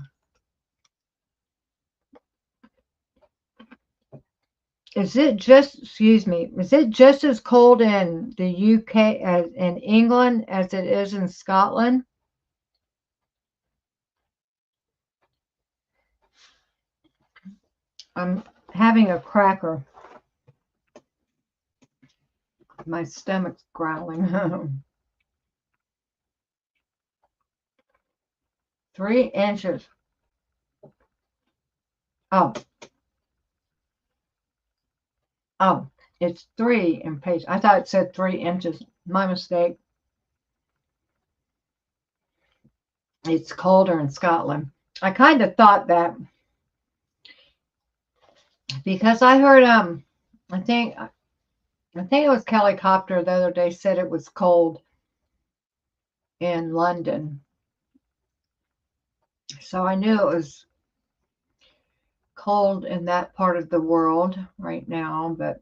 is it just as cold in the UK as in England as it is in Scotland? I'm having a cracker. My stomach's growling. 3 inches. Oh, oh, it's 3 in page. I thought it said 3 inches. My mistake. It's colder in Scotland. I kind of thought that because I heard I think it was Kelly Copter the other day said it was cold in London. So I knew it was cold in that part of the world right now, but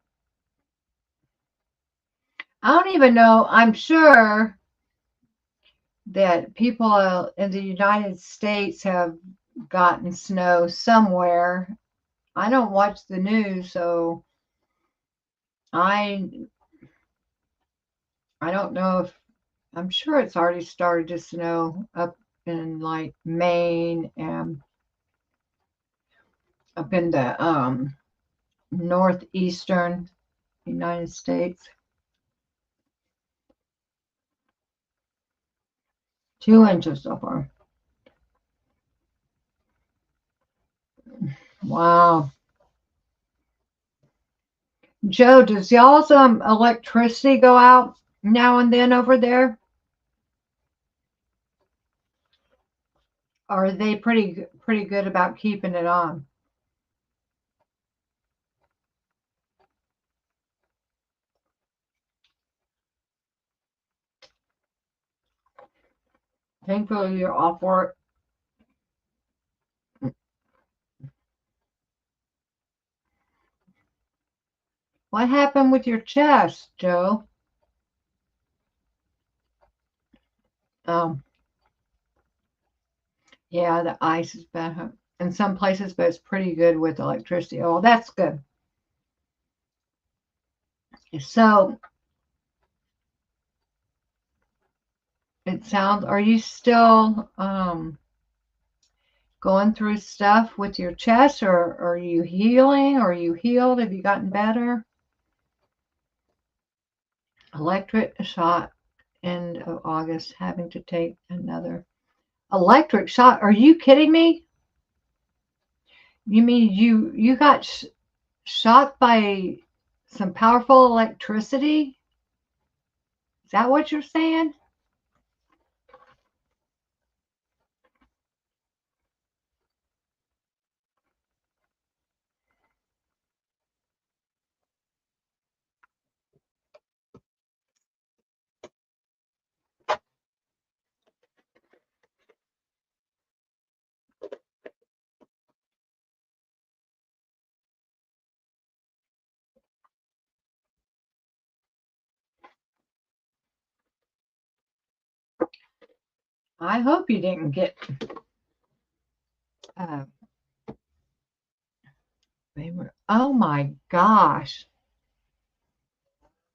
I don't even know. I'm sure that people in the United States have gotten snow somewhere. I don't watch the news, so I I don't know if I'm sure it's already started to snow up in like Maine and up in the northeastern United States. 2 inches so far. Wow. Joe, does y'all's electricity go out now and then over there? Or are they pretty good about keeping it on? Thankfully, you're off work. What happened with your chest, Joe? Um, yeah, the ice is bad in some places, but it's pretty good with electricity. Oh, that's good. So it sounds, are you still going through stuff with your chest, or are you healing? Are you healed? Have you gotten better? Electric shot end of August, having to take another electric shot. Are you kidding me? You mean you got shocked by some powerful electricity? Is that what you're saying? I hope you didn't get uh, oh my gosh.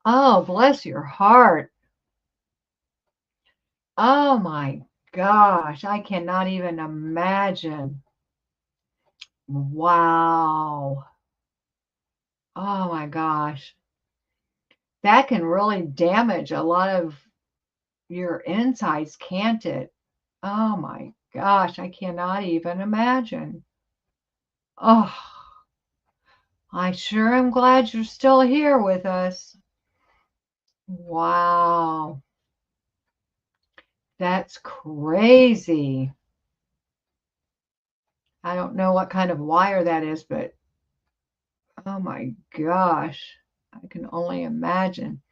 Oh, bless your heart. Oh my gosh. I cannot even imagine. Wow. Oh my gosh. That can really damage a lot of your insides, can't it? Oh my gosh. I cannot even imagine. Oh, I sure am glad you're still here with us. Wow. That's crazy. I don't know what kind of wire that is, but oh my gosh. I can only imagine.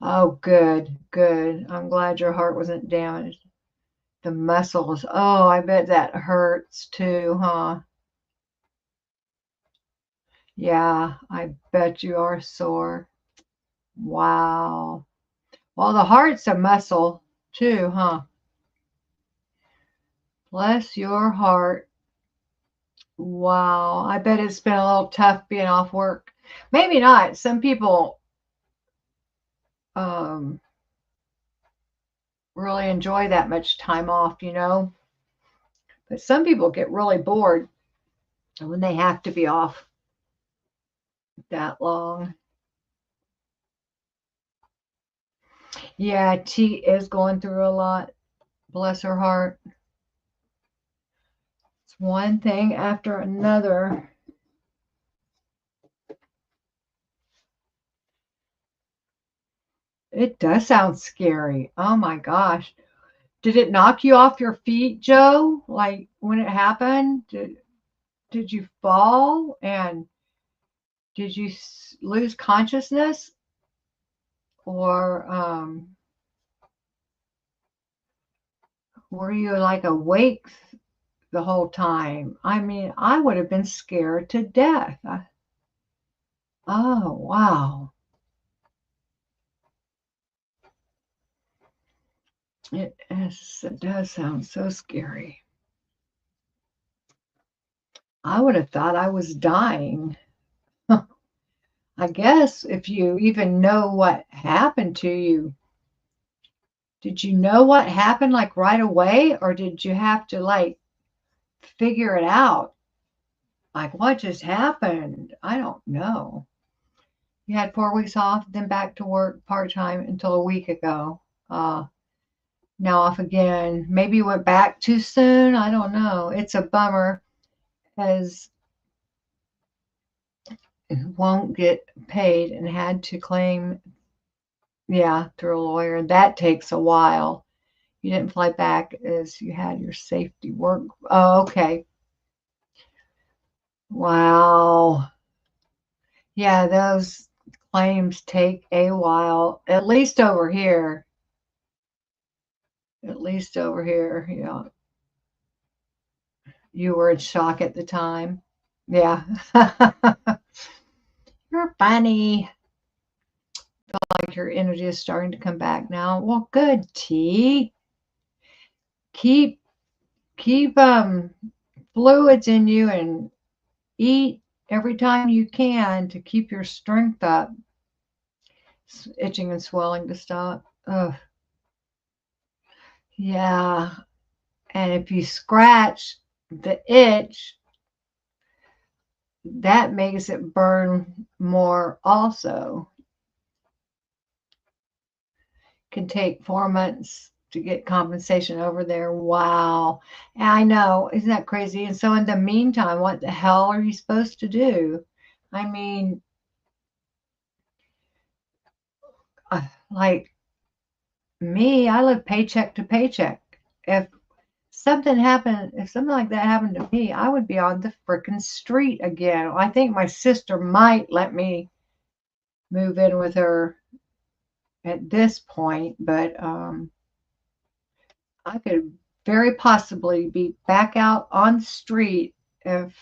Oh, good, good. I'm glad your heart wasn't damaged. The muscles. Oh, I bet that hurts too, huh? Yeah, I bet you are sore. Wow. Well, the heart's a muscle too, huh? Bless your heart. Wow. I bet it's been a little tough being off work. Maybe not. Some people um, really enjoy that much time off, you know? But some people get really bored when they have to be off that long. Yeah, T is going through a lot. Bless her heart. It's one thing after another. It does sound scary. Oh my gosh. Did it knock you off your feet, Joe? Like when it happened? Did you fall? And did you lose consciousness? Or were you like awake the whole time? I mean, I would have been scared to death. Oh, wow. It does sound so scary. I would have thought I was dying. I guess if you even know what happened to you, did you know what happened like right away, or did you have to like figure it out? Like what just happened? I don't know. You had 4 weeks off, then back to work part time until a week ago. Uh, Now off again. Maybe you went back too soon. I don't know. It's a bummer as won't get paid and had to claim, yeah, through a lawyer. That takes a while. You didn't fly back as you had your safety work. Oh, okay. Wow. Yeah, those claims take a while, at least over here. At least over here. Yeah. You were in shock at the time. Yeah. You're funny. Like your energy is starting to come back now. Well, good, T. Keep keep fluids in you and eat every time you can to keep your strength up. Itching and swelling to stop. Ugh. Yeah. And if you scratch the itch, that makes it burn more also. Can take 4 months to get compensation over there. Wow. I know. Isn't that crazy? And so in the meantime, what the hell are you supposed to do? I mean, like me, I live paycheck to paycheck. If if something like that happened to me, I would be on the frickin' street again. I think my sister might let me move in with her at this point, but I could very possibly be back out on the street if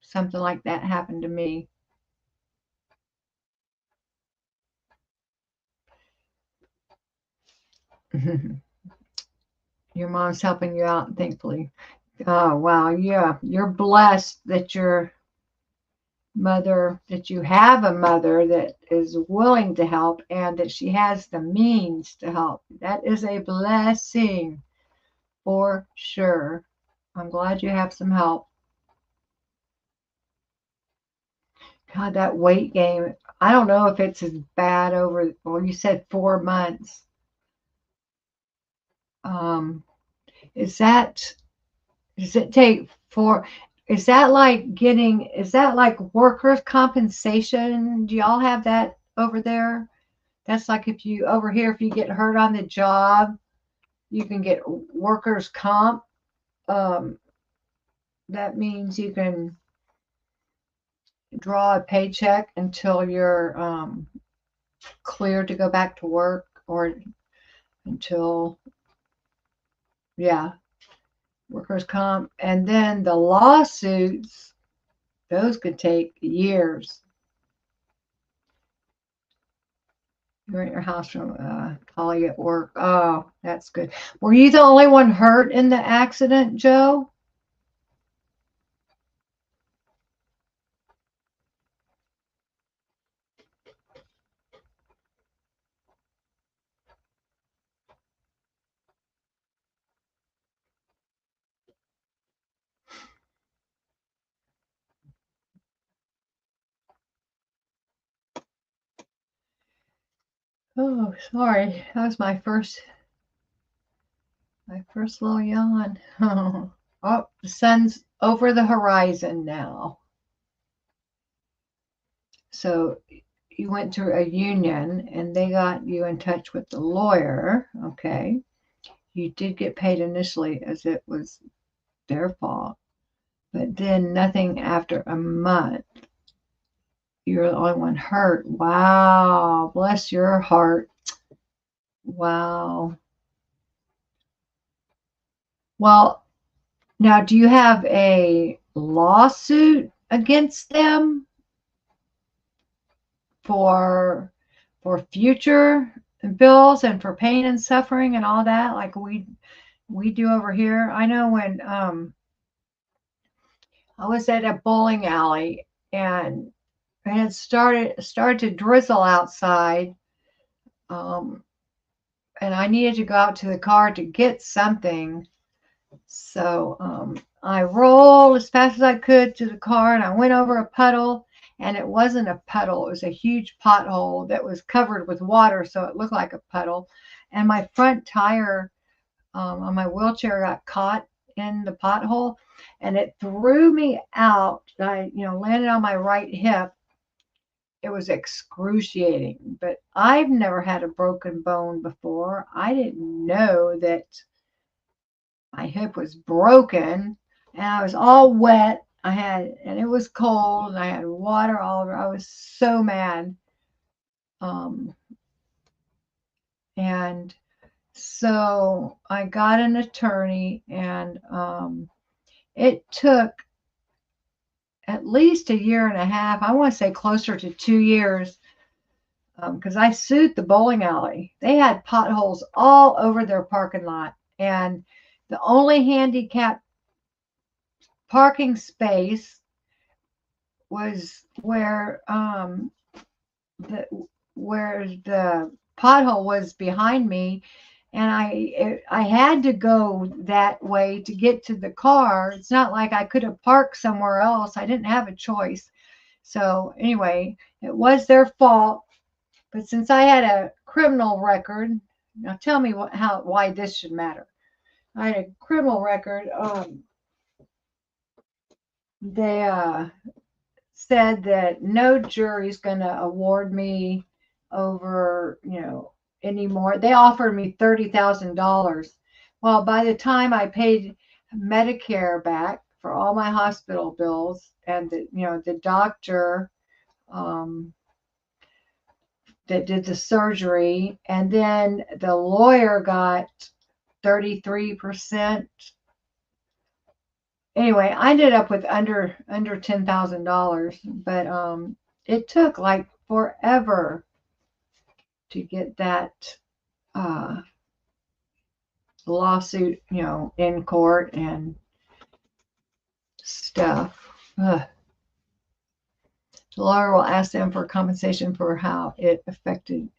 something like that happened to me. Your mom's helping you out, thankfully. Oh, wow. Yeah. You're blessed that that you have a mother that is willing to help and that she has the means to help. That is a blessing for sure. I'm glad you have some help. God, that weight gain. I don't know if it's as bad over, well, you said 4 months. Um, is that, does it take four? Is that like workers' compensation? Do y'all have that over there? That's like if you, over here, if you get hurt on the job, you can get workers' comp. Um, that means you can draw a paycheck until you're cleared to go back to work or until Yeah, workers' comp. And then the lawsuits, those could take years. You rent your house from colleague at work. Oh, that's good. Were you the only one hurt in the accident, Joe? Oh, sorry. That was my first little yawn. Oh, the sun's over the horizon now. So you went to a union and they got you in touch with the lawyer. Okay. You did get paid initially as it was their fault, but then nothing after a month. You're the only one hurt. Wow. Bless your heart. Wow. Well, now do you have a lawsuit against them for future bills and for pain and suffering and all that like we do over here? I know when I was at a bowling alley and it had started to drizzle outside, um, and I needed to go out to the car to get something. So I rolled as fast as I could to the car and I went over a puddle. And it wasn't a puddle, it was a huge pothole that was covered with water, so it looked like a puddle. And my front tire on my wheelchair got caught in the pothole and it threw me out. I, landed on my right hip. It was excruciating, but I've never had a broken bone before. I didn't know that my hip was broken and I was all wet. And it was cold and I had water all over. I was so mad. Um, and so I got an attorney and it took at least a year and a half. I want to say closer to 2 years because I sued the bowling alley. They had potholes all over their parking lot. And the only handicap parking space was the where the pothole was behind me, and I had to go that way to get to the car. It's not like I could have parked somewhere else. I didn't have a choice. So anyway, it was their fault. But since I had a criminal record, now tell me why this should matter. I had a criminal record. They said that no jury's going to award me over, anymore. They offered me $30,000. Well, by the time I paid Medicare back for all my hospital bills and the doctor um, that did the surgery, and then the lawyer got 33%. Anyway, I ended up with under $10,000, but it took like forever to get that uh, lawsuit, in court and stuff. Ugh. The lawyer will ask them for compensation for how it affected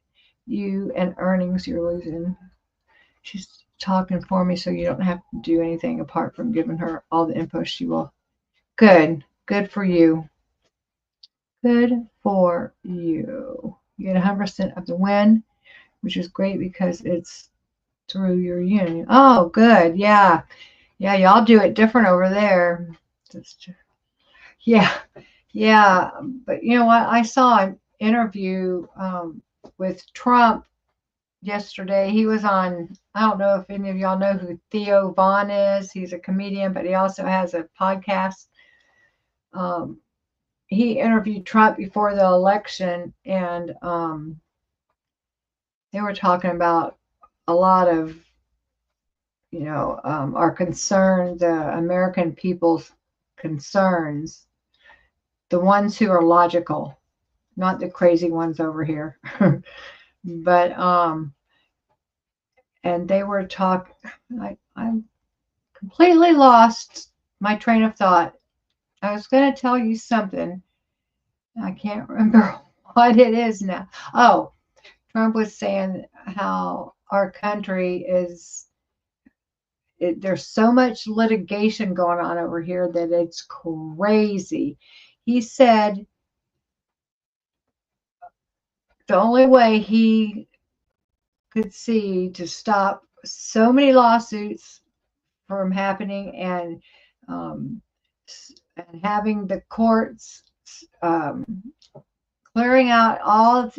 you and earnings you're losing. She's talking for me, so you don't have to do anything apart from giving her all the info she will. Good. Good for you. Good for you. You get 100% of the win, which is great because it's through your union. Oh, good. Yeah. Yeah, y'all do it different over there. Yeah. Yeah. But you know what? I saw an interview with Trump yesterday. He was on, I don't know if any of y'all know who Theo Vaughn is. He's a comedian, but he also has a podcast. He interviewed Trump before the election, and they were talking about a lot of, our concern, the American people's concerns, the ones who are logical, not the crazy ones over here. But and they were talking. I'm completely lost my train of thought. I was going to tell you something. I can't remember what it is now. Oh, Trump was saying how our country is, there's so much litigation going on over here that it's crazy. He said the only way he could see to stop so many lawsuits from happening um, and having the courts clearing out all,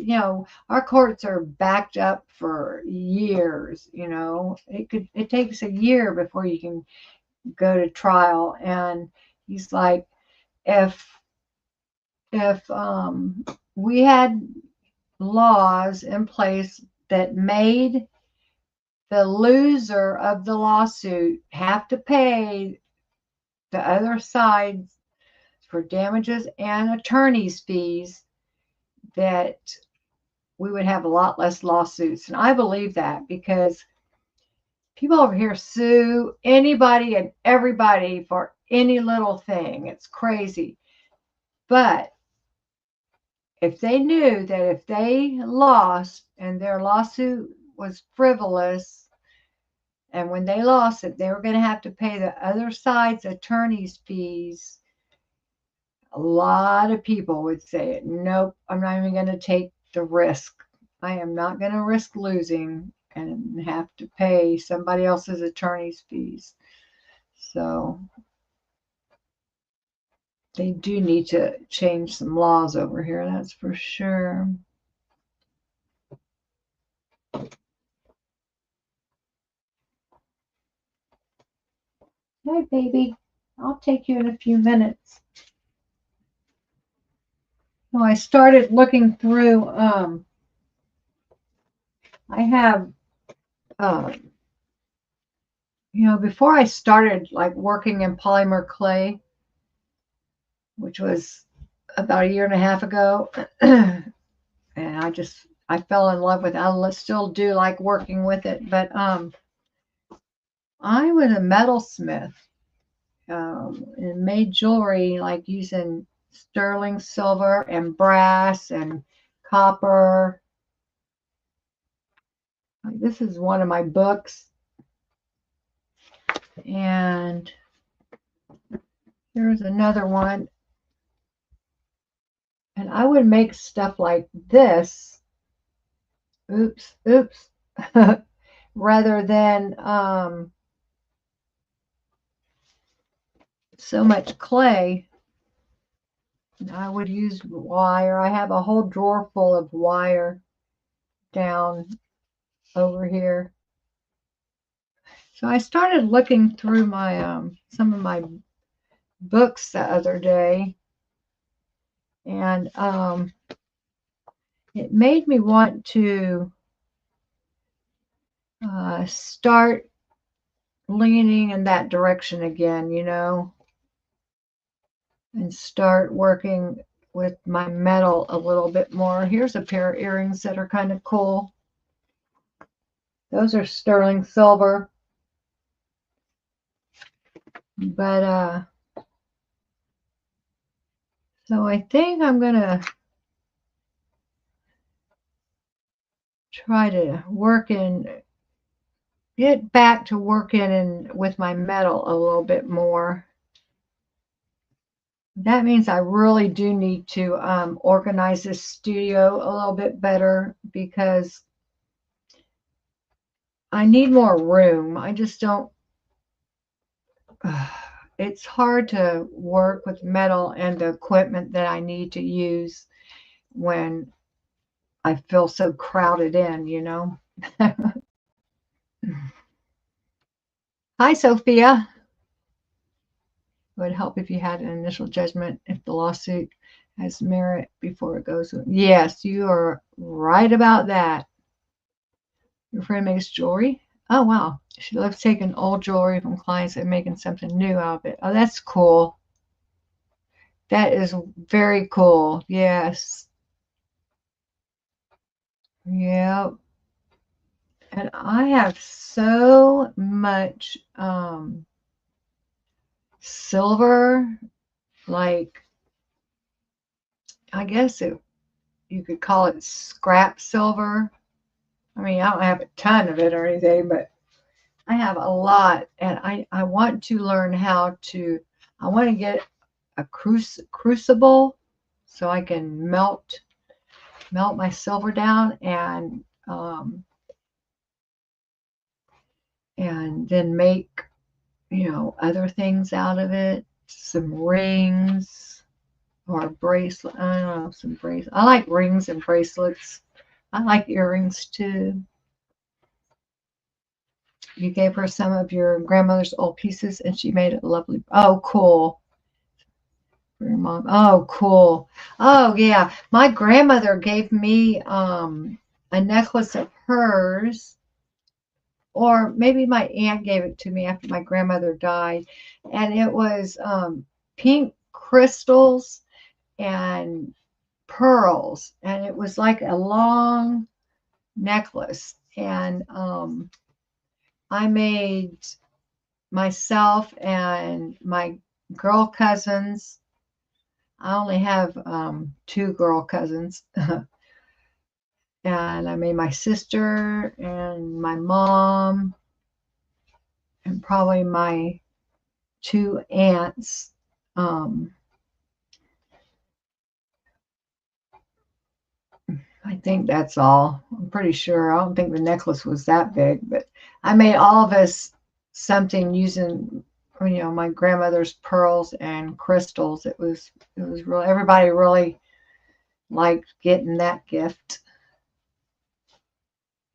our courts are backed up for years. It takes a year before you can go to trial. And he's like, if we had laws in place that made the loser of the lawsuit have to pay the other side for damages and attorney's fees, that we would have a lot less lawsuits. And I believe that, because people over here sue anybody and everybody for any little thing. It's crazy. But if they knew that if they lost and their lawsuit was frivolous, and when they lost it, they were going to have to pay the other side's attorney's fees, a lot of people would say, nope, I'm not even going to take the risk. I am not going to risk losing and have to pay somebody else's attorney's fees. So they do need to change some laws over here, that's for sure. Hey, baby, I'll take you in a few minutes. So I started looking through, I have, before I started like working in polymer clay, which was about a year and a half ago, and I fell in love with it. I still do like working with it, but I was a metalsmith and made jewelry like using sterling silver and brass and copper. This is one of my books, and here's another one. And I would make stuff like this. Oops. Rather than so much clay. I would use wire. I have a whole drawer full of wire down over here. So I started looking through my some of my books the other day, and it made me want to start leaning in that direction again, and start working with my metal a little bit more. Here's a pair of earrings that are kind of cool. Those are sterling silver. But so I think I'm gonna try to get back to working with my metal a little bit more. That means I really do need to organize this studio a little bit better, because I need more room. I just don't. It's hard to work with metal and the equipment that I need to use when I feel so crowded in. Hi, Sophia. It would help if you had an initial judgment if the lawsuit has merit before it goes. Yes, you are right about that. Your friend makes jewelry. Oh, wow. She loves taking old jewelry from clients and making something new out of it. Oh, that's cool. That is very cool. Yes. Yeah. And I have so much silver, like I guess you could call it scrap silver. I mean, I don't have a ton of it or anything, but I have a lot, and I want to learn how to. I want to get a crucible so I can melt my silver down and then make other things out of it, some rings or a bracelet. I don't know, some bracelets. I like rings and bracelets. I like earrings too. You gave her some of your grandmother's old pieces and she made it lovely. Oh, cool. For your mom. Oh, cool. Oh, yeah. My grandmother gave me a necklace of hers, or maybe my aunt gave it to me after my grandmother died. And it was pink crystals and pearls. And it was like a long necklace. And I made myself and my girl cousins. I only have two girl cousins. And I made my sister and my mom and probably my two aunts. Um, I think that's all. I'm pretty sure. I don't think the necklace was that big, but I made all of us something using, my grandmother's pearls and crystals. It was really, everybody really liked getting that gift.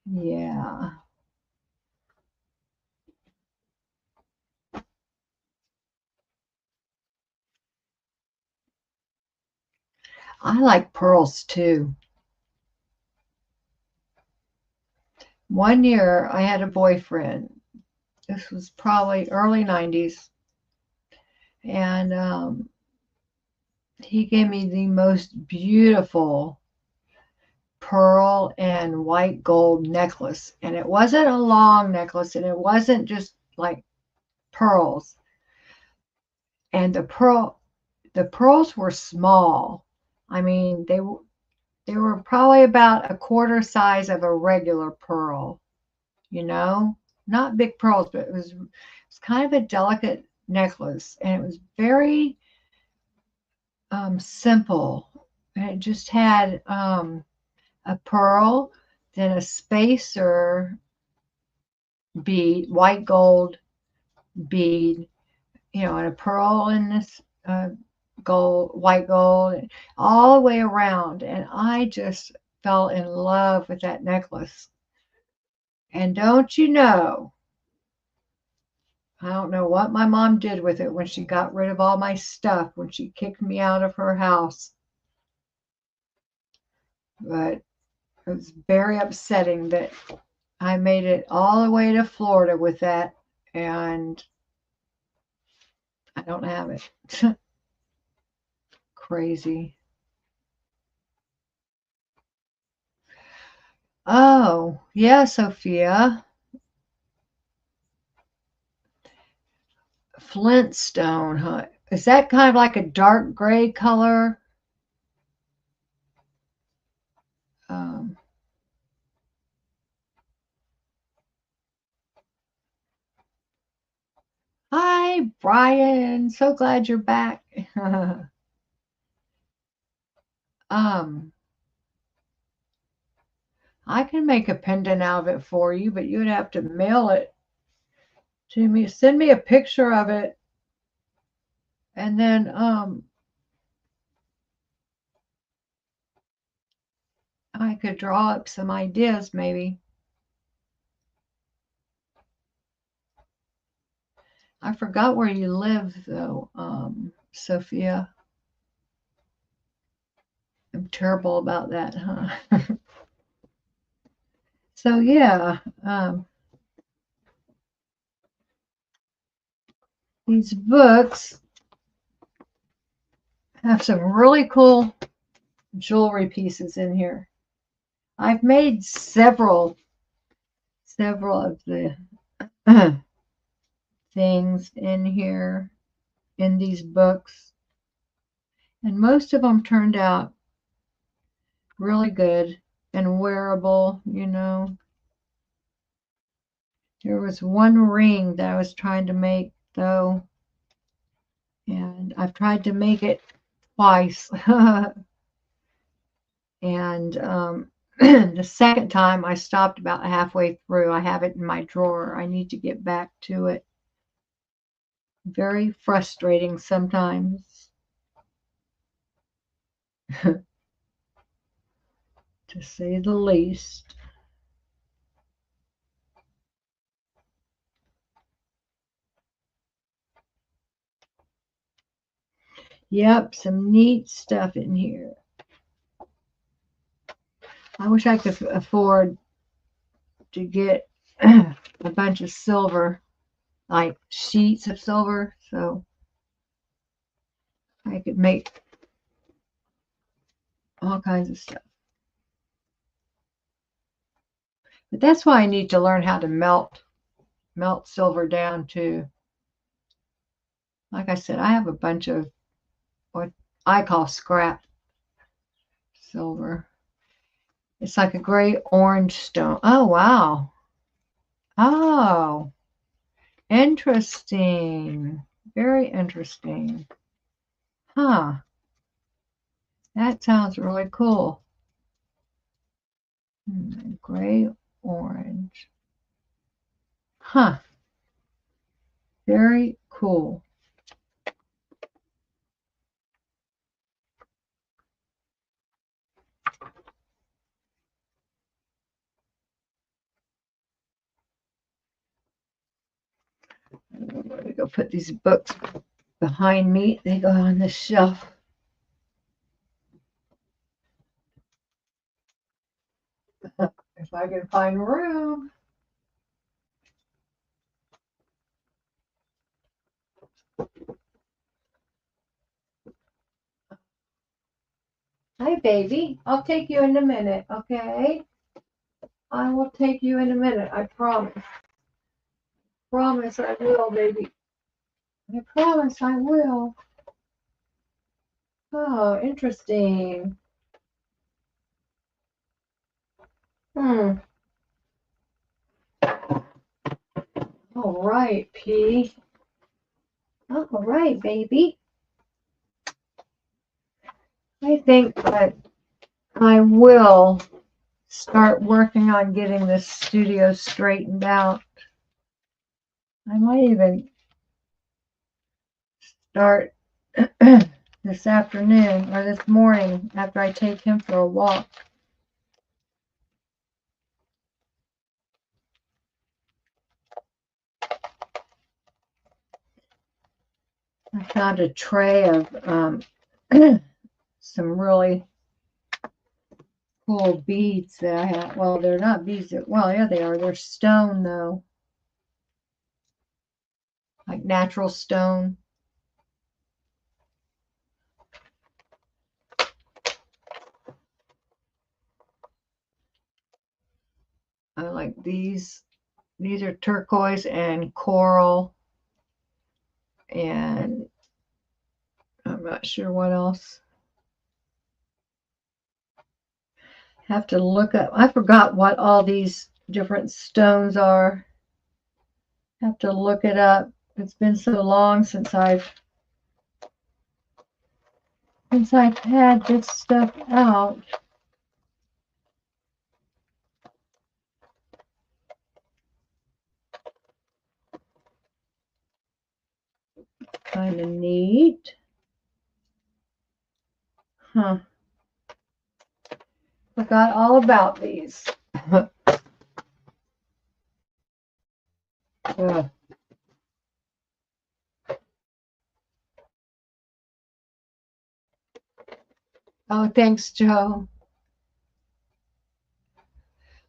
Yeah. I like pearls too. One year I had a boyfriend. This was probably early 90s. And he gave me the most beautiful pearl and white gold necklace. And it wasn't a long necklace and it wasn't just like pearls. And the pearls were small. I mean, they were probably about a quarter size of a regular pearl, you know? Not big pearls, but it's kind of a delicate necklace and it was very simple. And it just had a pearl, then a spacer bead, white gold bead, and a pearl in this white gold, all the way around. And I just fell in love with that necklace. And don't you know, I don't know what my mom did with it when she got rid of all my stuff, when she kicked me out of her house. But it was very upsetting that I made it all the way to Florida with that, and I don't have it. Crazy. Oh, yeah, Sophia. Flintstone, huh? Is that kind of like a dark gray color? Um, Hi, Brian. So glad you're back. um, I can make a pendant out of it for you, but you'd have to mail it to me. Send me a picture of it, and then I could draw up some ideas maybe. I forgot where you live though, Sophia. I'm terrible about that, huh? So yeah, These books have some really cool jewelry pieces in here. I've made several of the things in here in these books, and most of them turned out really good and wearable, you know. There was one ring that I was trying to make though, and I've tried to make it twice. And the second time I stopped about halfway through. I have it in my drawer. I need to get back to it. Very frustrating sometimes, to say the least. Yep, some neat stuff in here. I wish I could afford to get a bunch of silver, like sheets of silver, so I could make all kinds of stuff. But that's why I need to learn how to melt silver down too. Like I said, I have a bunch of what I call scrap silver. It's like a gray orange stone. Oh, wow. Oh, interesting. Very interesting. Huh. That sounds really cool. Gray orange. Huh. Very cool. I'm going to go put these books behind me. They go on the shelf. If I can find room. Hi, baby. I'll take you in a minute, okay? I will take you in a minute. I promise. Promise I will, baby. I promise I will. Oh, interesting. Hmm. All right, P. All right, baby. I think that I will start working on getting this studio straightened out. I might even start this afternoon or this morning after I take him for a walk. I found a tray of some really cool beads that I have. Well, they're not beads. Well, yeah, they are. They're stone, though. Like natural stone. I like these. These are turquoise and coral. And I'm not sure what else. Have to look up. I forgot what all these different stones are. Have to look it up. It's been so long since I've had this stuff out. Kind of neat. Huh. Forgot all about these. Oh, thanks, Joe.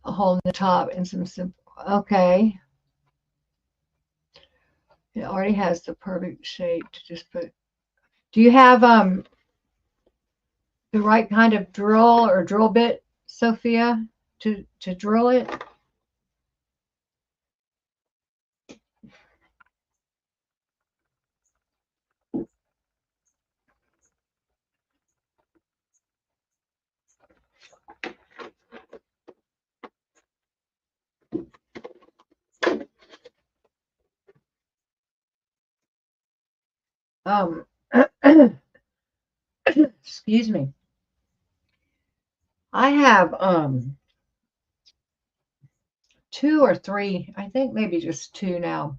A hole in the top and some simple. Okay. It already has the perfect shape to just put. Do you have the right kind of drill or drill bit, Sophia, to drill it? Um, excuse me. I have two or three, I think maybe just two now,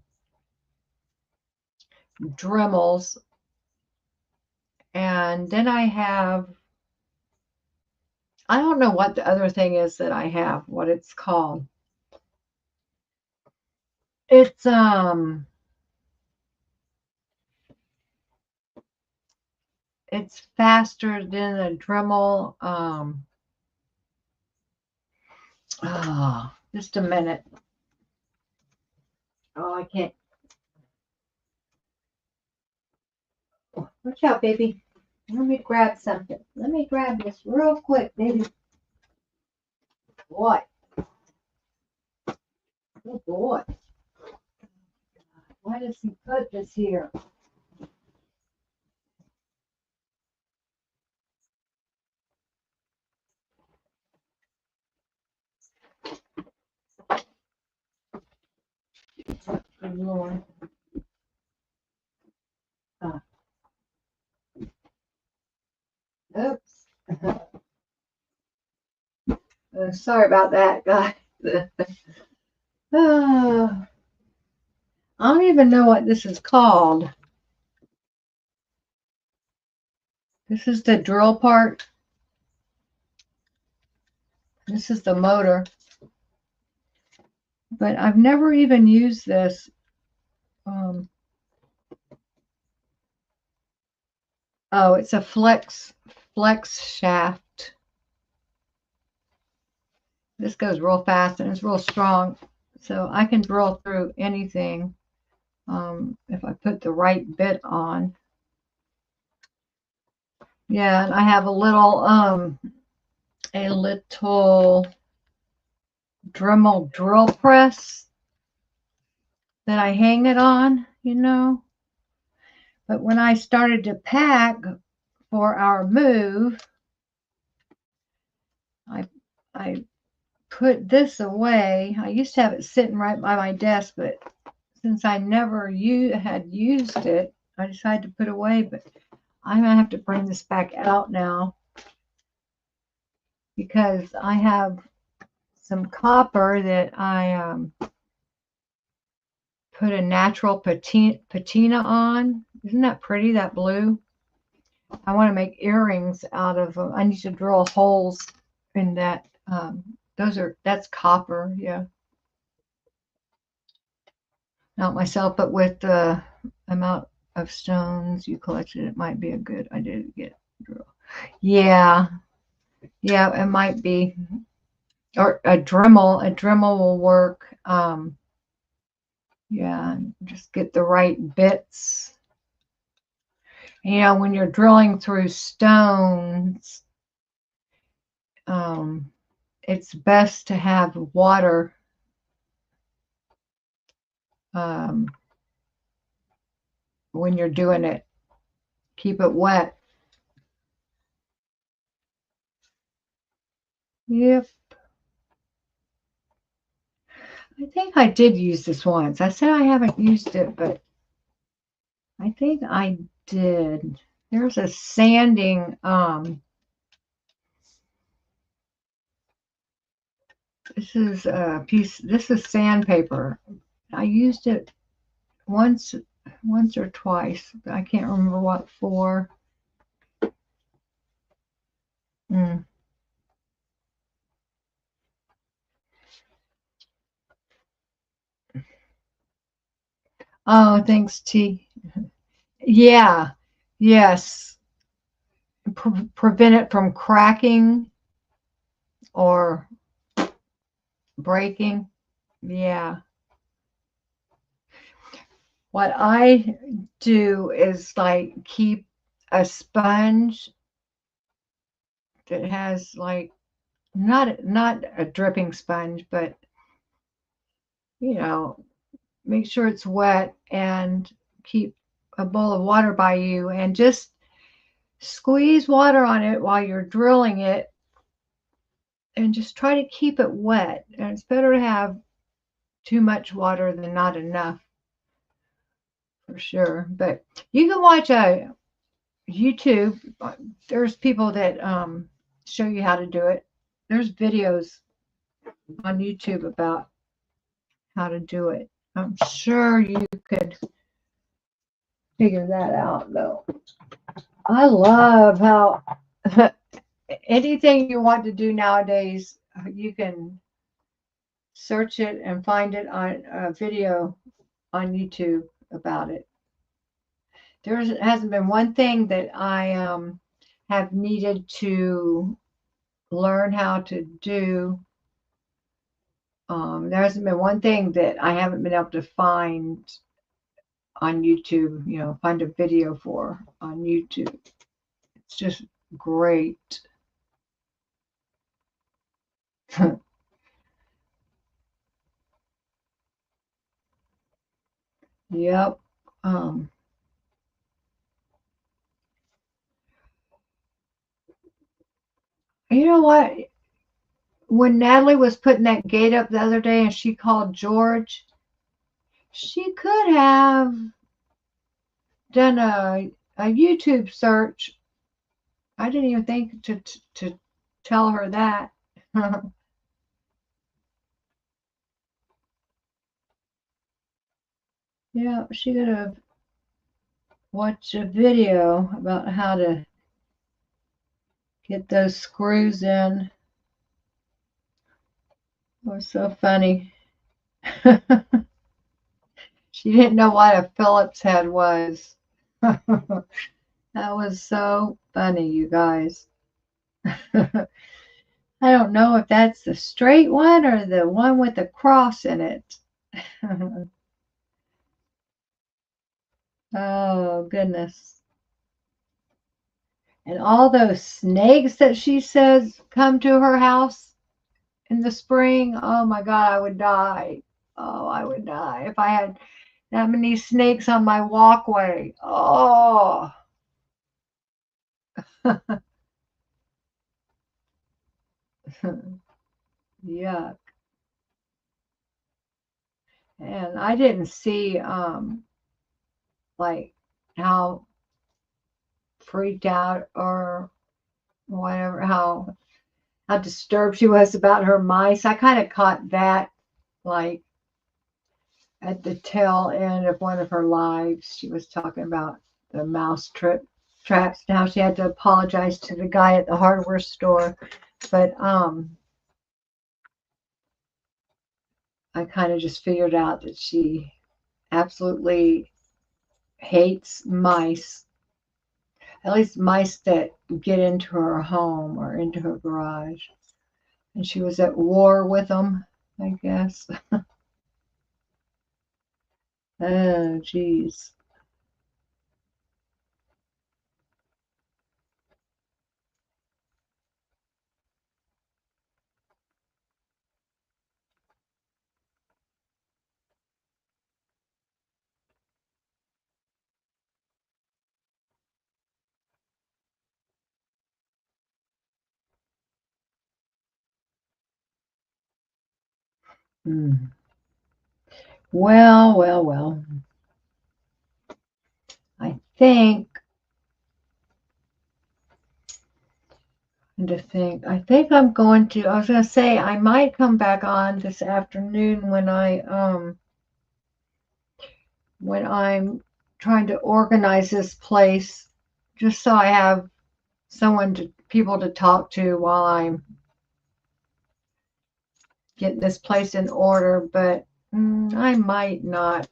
Dremels. And then I have, I don't know what the other thing is that I have, what it's called. It's it's faster than a Dremel. Just a minute. Oh, I can't. Oh, watch out, baby. Let me grab something. Let me grab this real quick, baby. Boy. Oh, boy. Why does he put this here? Good Lord. Oops. Sorry about that, guys. I don't even know what this is called. This is the drill part. This is the motor. But I've never even used this. Oh, it's a flex shaft. This goes real fast and it's real strong. So I can drill through anything if I put the right bit on. Yeah, and I have a little Dremel drill press that I hang it on, you know. But when I started to pack for our move, I put this away. I used to have it sitting right by my desk, but since I never had used it, I decided to put it away. But I'm gonna have to bring this back out now because I have some copper that I put a natural patina on. Isn't that pretty, that blue? I want to make earrings out of them. I need to drill holes in that. That's copper, yeah. Not myself, but with the amount of stones you collected, it might be a good idea to get drill. Yeah, yeah, it might be. Or a Dremel. A Dremel will work. Yeah, just get the right bits. You know, when you're drilling through stones, it's best to have water when you're doing it. Keep it wet. Yep. I think I did use this once. I said I haven't used it, but I think I did. There's a sanding, this is a piece, this is sandpaper. I used it once or twice. I can't remember what for. Mm. Oh, thanks, T. Yeah, yes. Prevent it from cracking or breaking. Yeah. What I do is like keep a sponge that has like not a dripping sponge, but you know, make sure it's wet and keep a bowl of water by you and just squeeze water on it while you're drilling it and just try to keep it wet. And it's better to have too much water than not enough for sure. But you can watch a YouTube. There's people that show you how to do it. There's videos on YouTube about how to do it. I'm sure you could figure that out though. I love how anything you want to do nowadays, you can search it and find it on a video on YouTube about it. There hasn't been one thing that I have needed to learn how to do. There hasn't been one thing that I haven't been able to find on YouTube, find a video for on YouTube. It's just great. Yep. You know what? When Natalie was putting that gate up the other day and she called George, she could have done a YouTube search. I didn't even think to tell her that. Yeah, she could have watched a video about how to get those screws in. It was so funny. She didn't know what a Phillips head was. That was so funny, you guys. I don't know if that's the straight one or the one with the cross in it. Oh, goodness. And all those snakes that she says come to her house in the spring. Oh my God, I would die. Oh, I would die if I had that many snakes on my walkway. Oh, yuck. And I didn't see like how freaked out or whatever, how disturbed she was about her mice. I kind of caught that like at the tail end of one of her lives. She was talking about the mouse traps. Now she had to apologize to the guy at the hardware store. But I kind of just figured out that she absolutely hates mice, at least mice that get into her home or into her garage. And she was at war with them, I guess. Oh, geez. Hmm. Well, well, well. I think, I think I'm going to, I was going to say, I might come back on this afternoon when I'm trying to organize this place, just so I have people to talk to while I'm getting this place in order, but I might not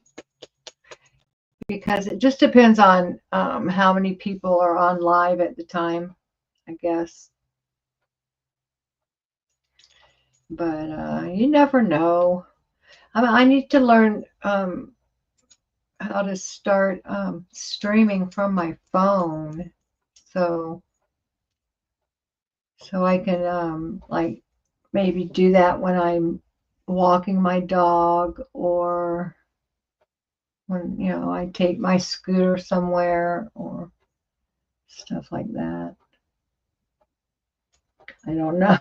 because it just depends on how many people are on live at the time, I guess. But you never know. I need to learn how to start streaming from my phone, so I can like maybe do that when I'm walking my dog, or when I take my scooter somewhere, or stuff like that. I don't know.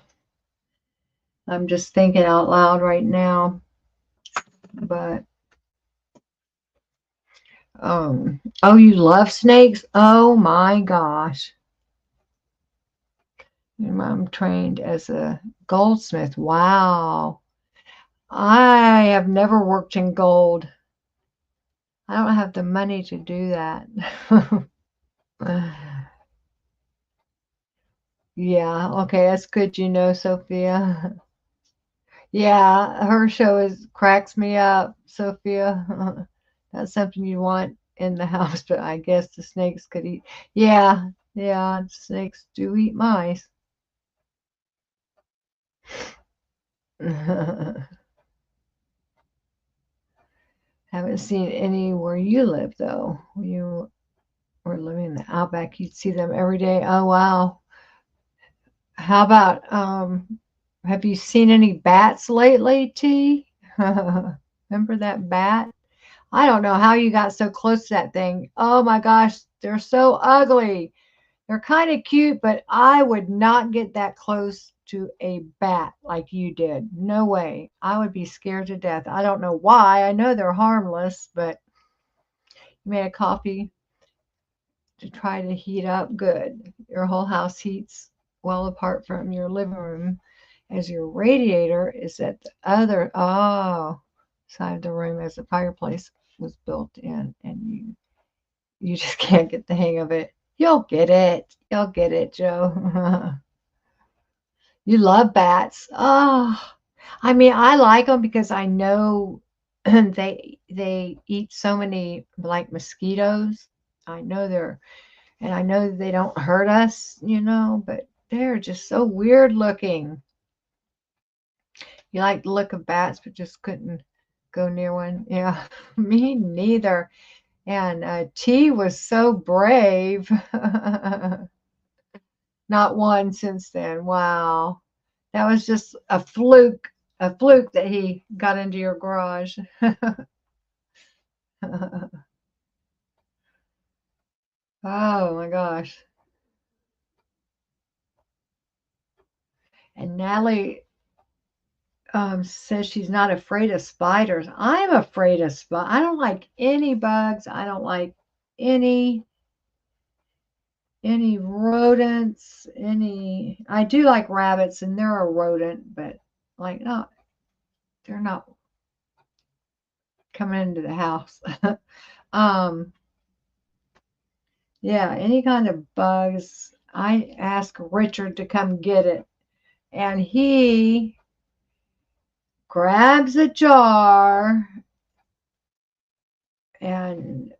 I'm just thinking out loud right now, but oh, you love snakes? Oh my gosh. Your mom trained as a goldsmith. Wow. I have never worked in gold. I don't have the money to do that. Yeah, okay, that's good, Sophia. Yeah, her show cracks me up, Sophia. That's something you want in the house, but I guess the snakes could eat. Yeah, yeah, snakes do eat mice. Haven't seen any where you live, though. You were living in the outback, you'd see them every day. Oh, wow. How about, have you seen any bats lately, T? Remember that bat? I don't know how you got so close to that thing. Oh my gosh, they're so ugly. They're kind of cute, but I would not get that close to a bat like you did. No way. I would be scared to death. I don't know why. I know they're harmless, but you made a coffee to try to heat up. Good. Your whole house heats well apart from your living room, as your radiator is at the other side of the room, as the fireplace was built in, and you just can't get the hang of it. You'll get it. You'll get it, Joe. You love bats. Oh, I mean, I like them because I know they eat so many like mosquitoes. I know and I know they don't hurt us, but they're just so weird looking. You like the look of bats, but just couldn't go near one. Yeah, me neither. And T was so brave. Not one since then. Wow. That was just a fluke that he got into your garage. Oh my gosh. And Natalie says she's not afraid of spiders. I'm afraid of spiders. I don't like any bugs. I don't like any rodents. I do like rabbits, and they're a rodent, but like not they're not coming into the house. um Yeah, any kind of bugs. I ask Richard to come get it, and he grabs a jar and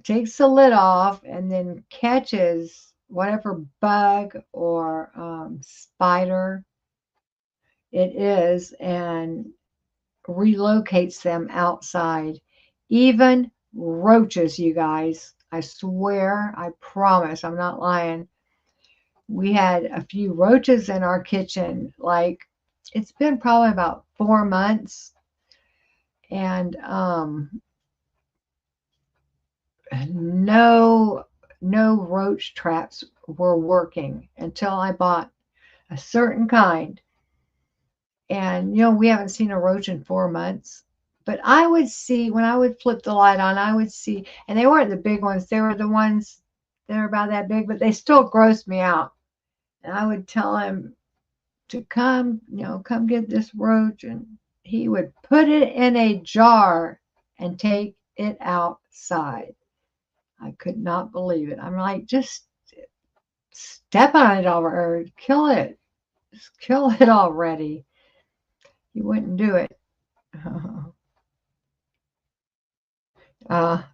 takes the lid off, and then catches whatever bug or spider it is, and relocates them outside. Even roaches, you guys. I swear, I promise, I'm not lying. We had a few roaches in our kitchen. Like, it's been probably about 4 months, and no roach traps were working until I bought a certain kind. And we haven't seen a roach in 4 months. But I would see, when I would flip the light on, I would see, and they weren't the big ones, they were the ones that are about that big, but they still grossed me out. And I would tell him to come get this roach, and he would put it in a jar and take it outside. I could not believe it. I'm like, just step on it or kill it. Just kill it already. He wouldn't do it.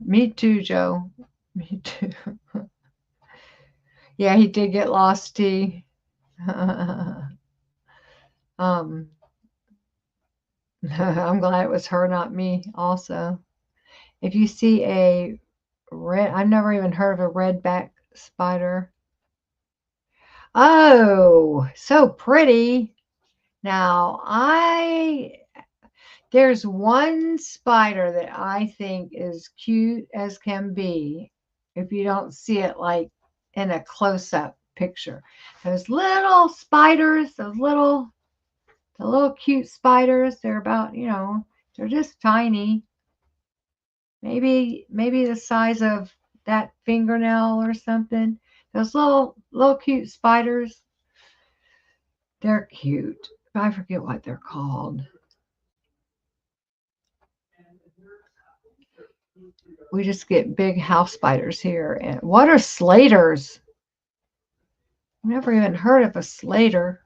Me too, Joe. Me too. Yeah, he did get lost, T. I'm glad it was her, not me, also. If you see a red, I've never even heard of a redback spider. Oh, so pretty. Now, there's one spider that I think is cute as can be if you don't see it like in a close-up picture. Those little spiders, the little cute spiders, they're about, they're just tiny. Maybe the size of that fingernail or something. Those little cute spiders, they're cute. I forget what they're called. We just get big house spiders here. And what are slaters? I've never even heard of a slater.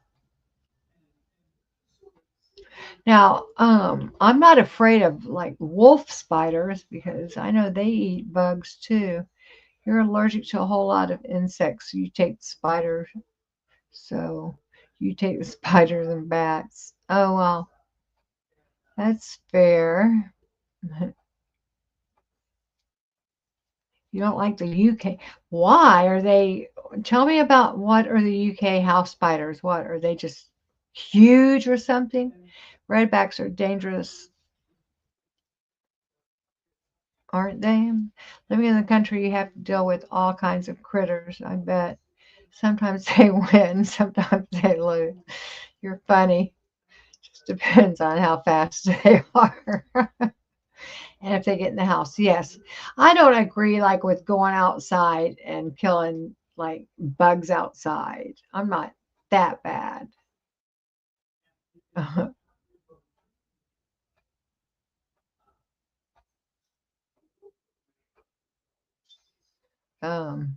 Now, I'm not afraid of like wolf spiders because I know they eat bugs too. You're allergic to a whole lot of insects. You take spiders, so you take the spiders and bats. Oh well, that's fair. You don't like the UK. Why are they? Tell me about what are the UK house spiders? What are they just huge or something? Redbacks are dangerous, aren't they? Living in the country, you have to deal with all kinds of critters, I bet. Sometimes they win, sometimes they lose. You're funny. Just depends on how fast they are. And if they get in the house, yes. I don't agree like with going outside and killing like bugs outside. I'm not that bad. um,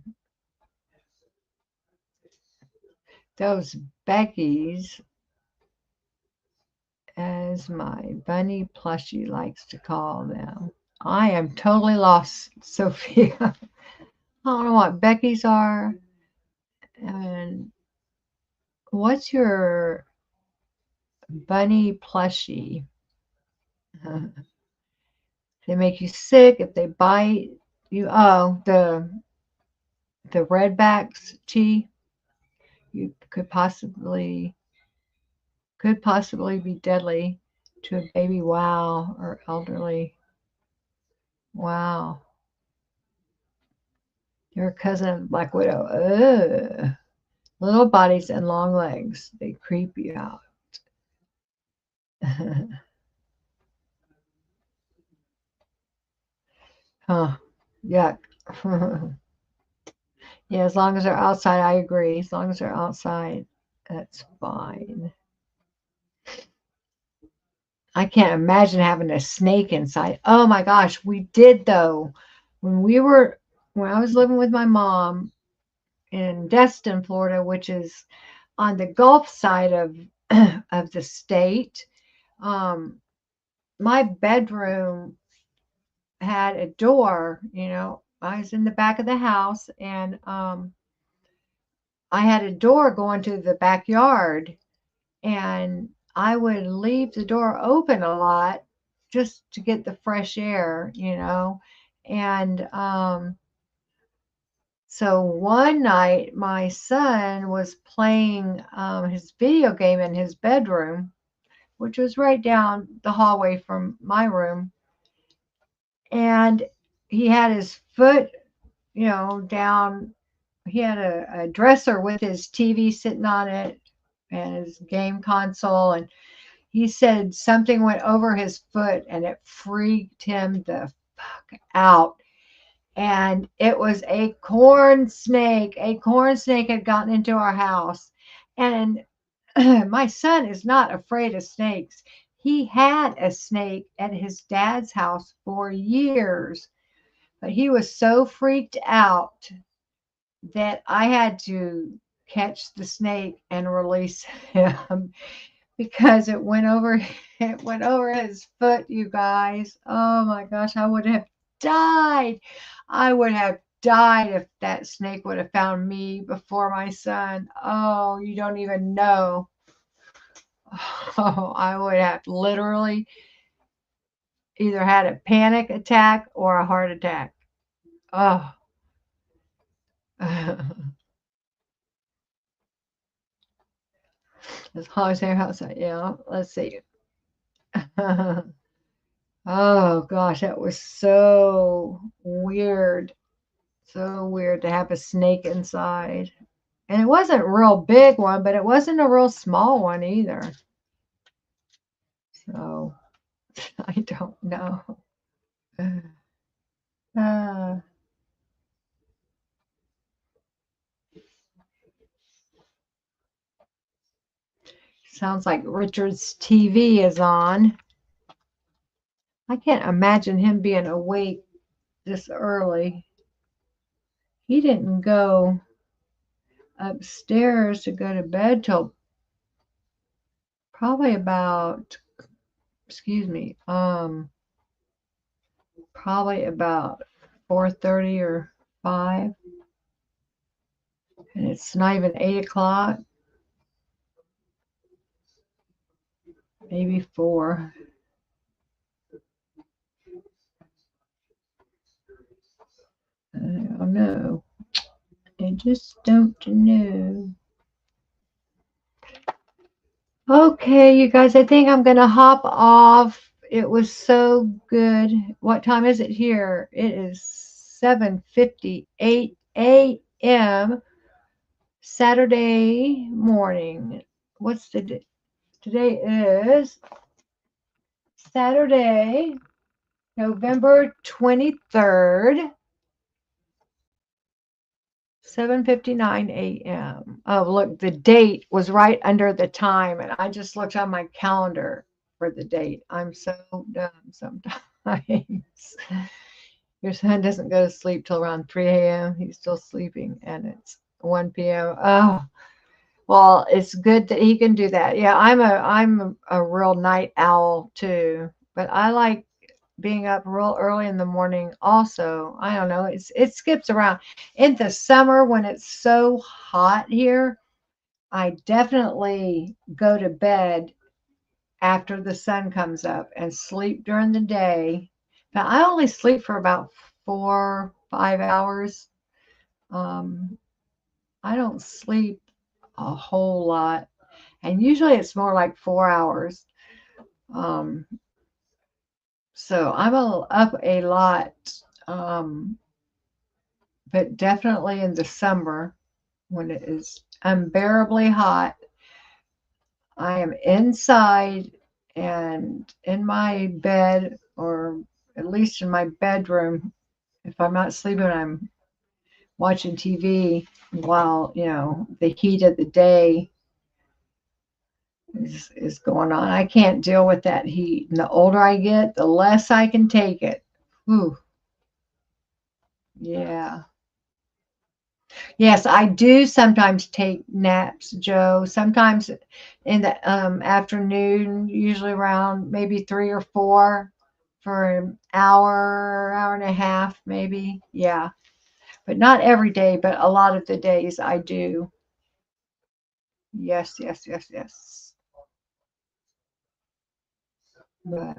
those Beckies, as my bunny plushie likes to call them. I am totally lost, Sophia. I don't know what Beckies are. And what's your bunny plushie? They make you sick if they bite you. Oh, the redbacks, T. You could possibly be deadly to a baby. Wow, or elderly. Wow, you're a cousin of the Black Widow. Ugh. Little bodies and long legs. They creep you out. Huh. Yuck. Yeah, as long as they're outside, I agree. As long as they're outside, that's fine. I can't imagine having a snake inside. Oh my gosh, we did though. When I was living with my mom in Destin, Florida, which is on the Gulf side of of the state, um, my bedroom had a door, I was in the back of the house and I had a door going to the backyard and I would leave the door open a lot just to get the fresh air. And so one night my son was playing his video game in his bedroom, which was right down the hallway from my room. And he had his foot, down. He had a dresser with his TV sitting on it and his game console. And he said something went over his foot and it freaked him the fuck out. And it was a corn snake. A corn snake had gotten into our house. And my son is not afraid of snakes. He had a snake at his dad's house for years, but he was so freaked out that I had to catch the snake and release him because it went over his foot, you guys. Oh my gosh, I would have died. I would have died if that snake would have found me before my son. Oh, you don't even know. Oh, I would have literally either had a panic attack or a heart attack. Oh. As hot as air outside. Yeah, let's see. Oh gosh, that was so weird. So weird to have a snake inside. And it wasn't a real big one, but it wasn't a real small one either. So I don't know. Uh, sounds like Richard's TV is on. I can't imagine him being awake this early. He didn't go upstairs to go to bed till probably about, excuse me, probably about 4:30 or 5, and it's not even 8 o'clock, maybe 4. I don't know. I just don't know. Okay, you guys, I think I'm gonna hop off. It was so good. What time is it here? It is 7:58 a.m. Saturday morning. What's the day? Today is Saturday, November 23rd, 7:59 a.m. Oh, look, the date was right under the time, and I just looked on my calendar for the date. I'm so dumb sometimes. Your son doesn't go to sleep till around 3 a.m. He's still sleeping, and it's 1 p.m. Oh, well, it's good that he can do that. Yeah, I'm a real night owl too, but I like being up real early in the morning also. I don't know, it skips around. In the summer when it's so hot here, I definitely go to bed after the sun comes up and sleep during the day. But I only sleep for about 4, 5 hours. Um, I don't sleep a whole lot, and usually it's more like 4 hours. Um, so up a lot, um, but definitely in the summer when it is unbearably hot, I am inside and in my bed, or at least in my bedroom. If I'm not sleeping, I'm watching TV while, the heat of the day is going on. I can't deal with that heat. And the older I get, the less I can take it. Whew. Yeah. Yes, I do sometimes take naps, Joe. Sometimes in the afternoon, usually around maybe 3 or 4 for an hour and a half, maybe. Yeah. But not every day, but a lot of the days I do. Yes, yes, yes, yes. But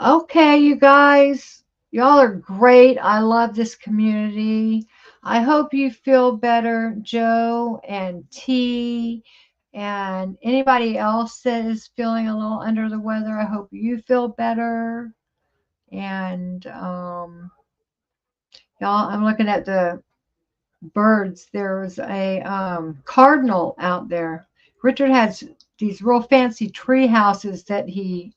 okay, you guys, y'all are great. I love this community. I hope you feel better, Joe and T, and anybody else that is feeling a little under the weather. I hope you feel better. And y'all, I'm looking at the birds. There's a cardinal out there. Richard has these real fancy tree houses that he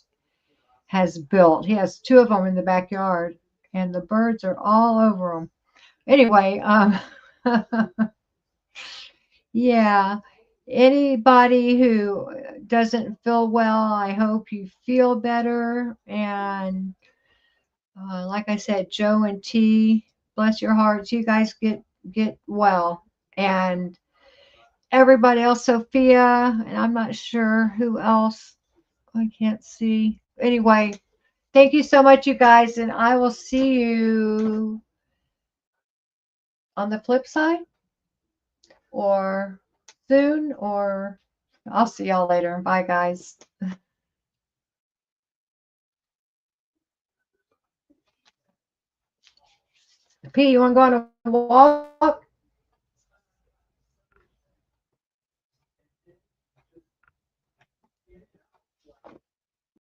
has built. He has 2 of them in the backyard, and the birds are all over them. Anyway, yeah, anybody who doesn't feel well, I hope you feel better. And like I said, Joe and T, bless your hearts, you guys get well. And everybody else, Sophia, and I'm not sure who else. I can't see. Anyway, thank you so much, you guys, and I will see you on the flip side or soon, or I'll see y'all later. Bye, guys. P, you want to go on a walk?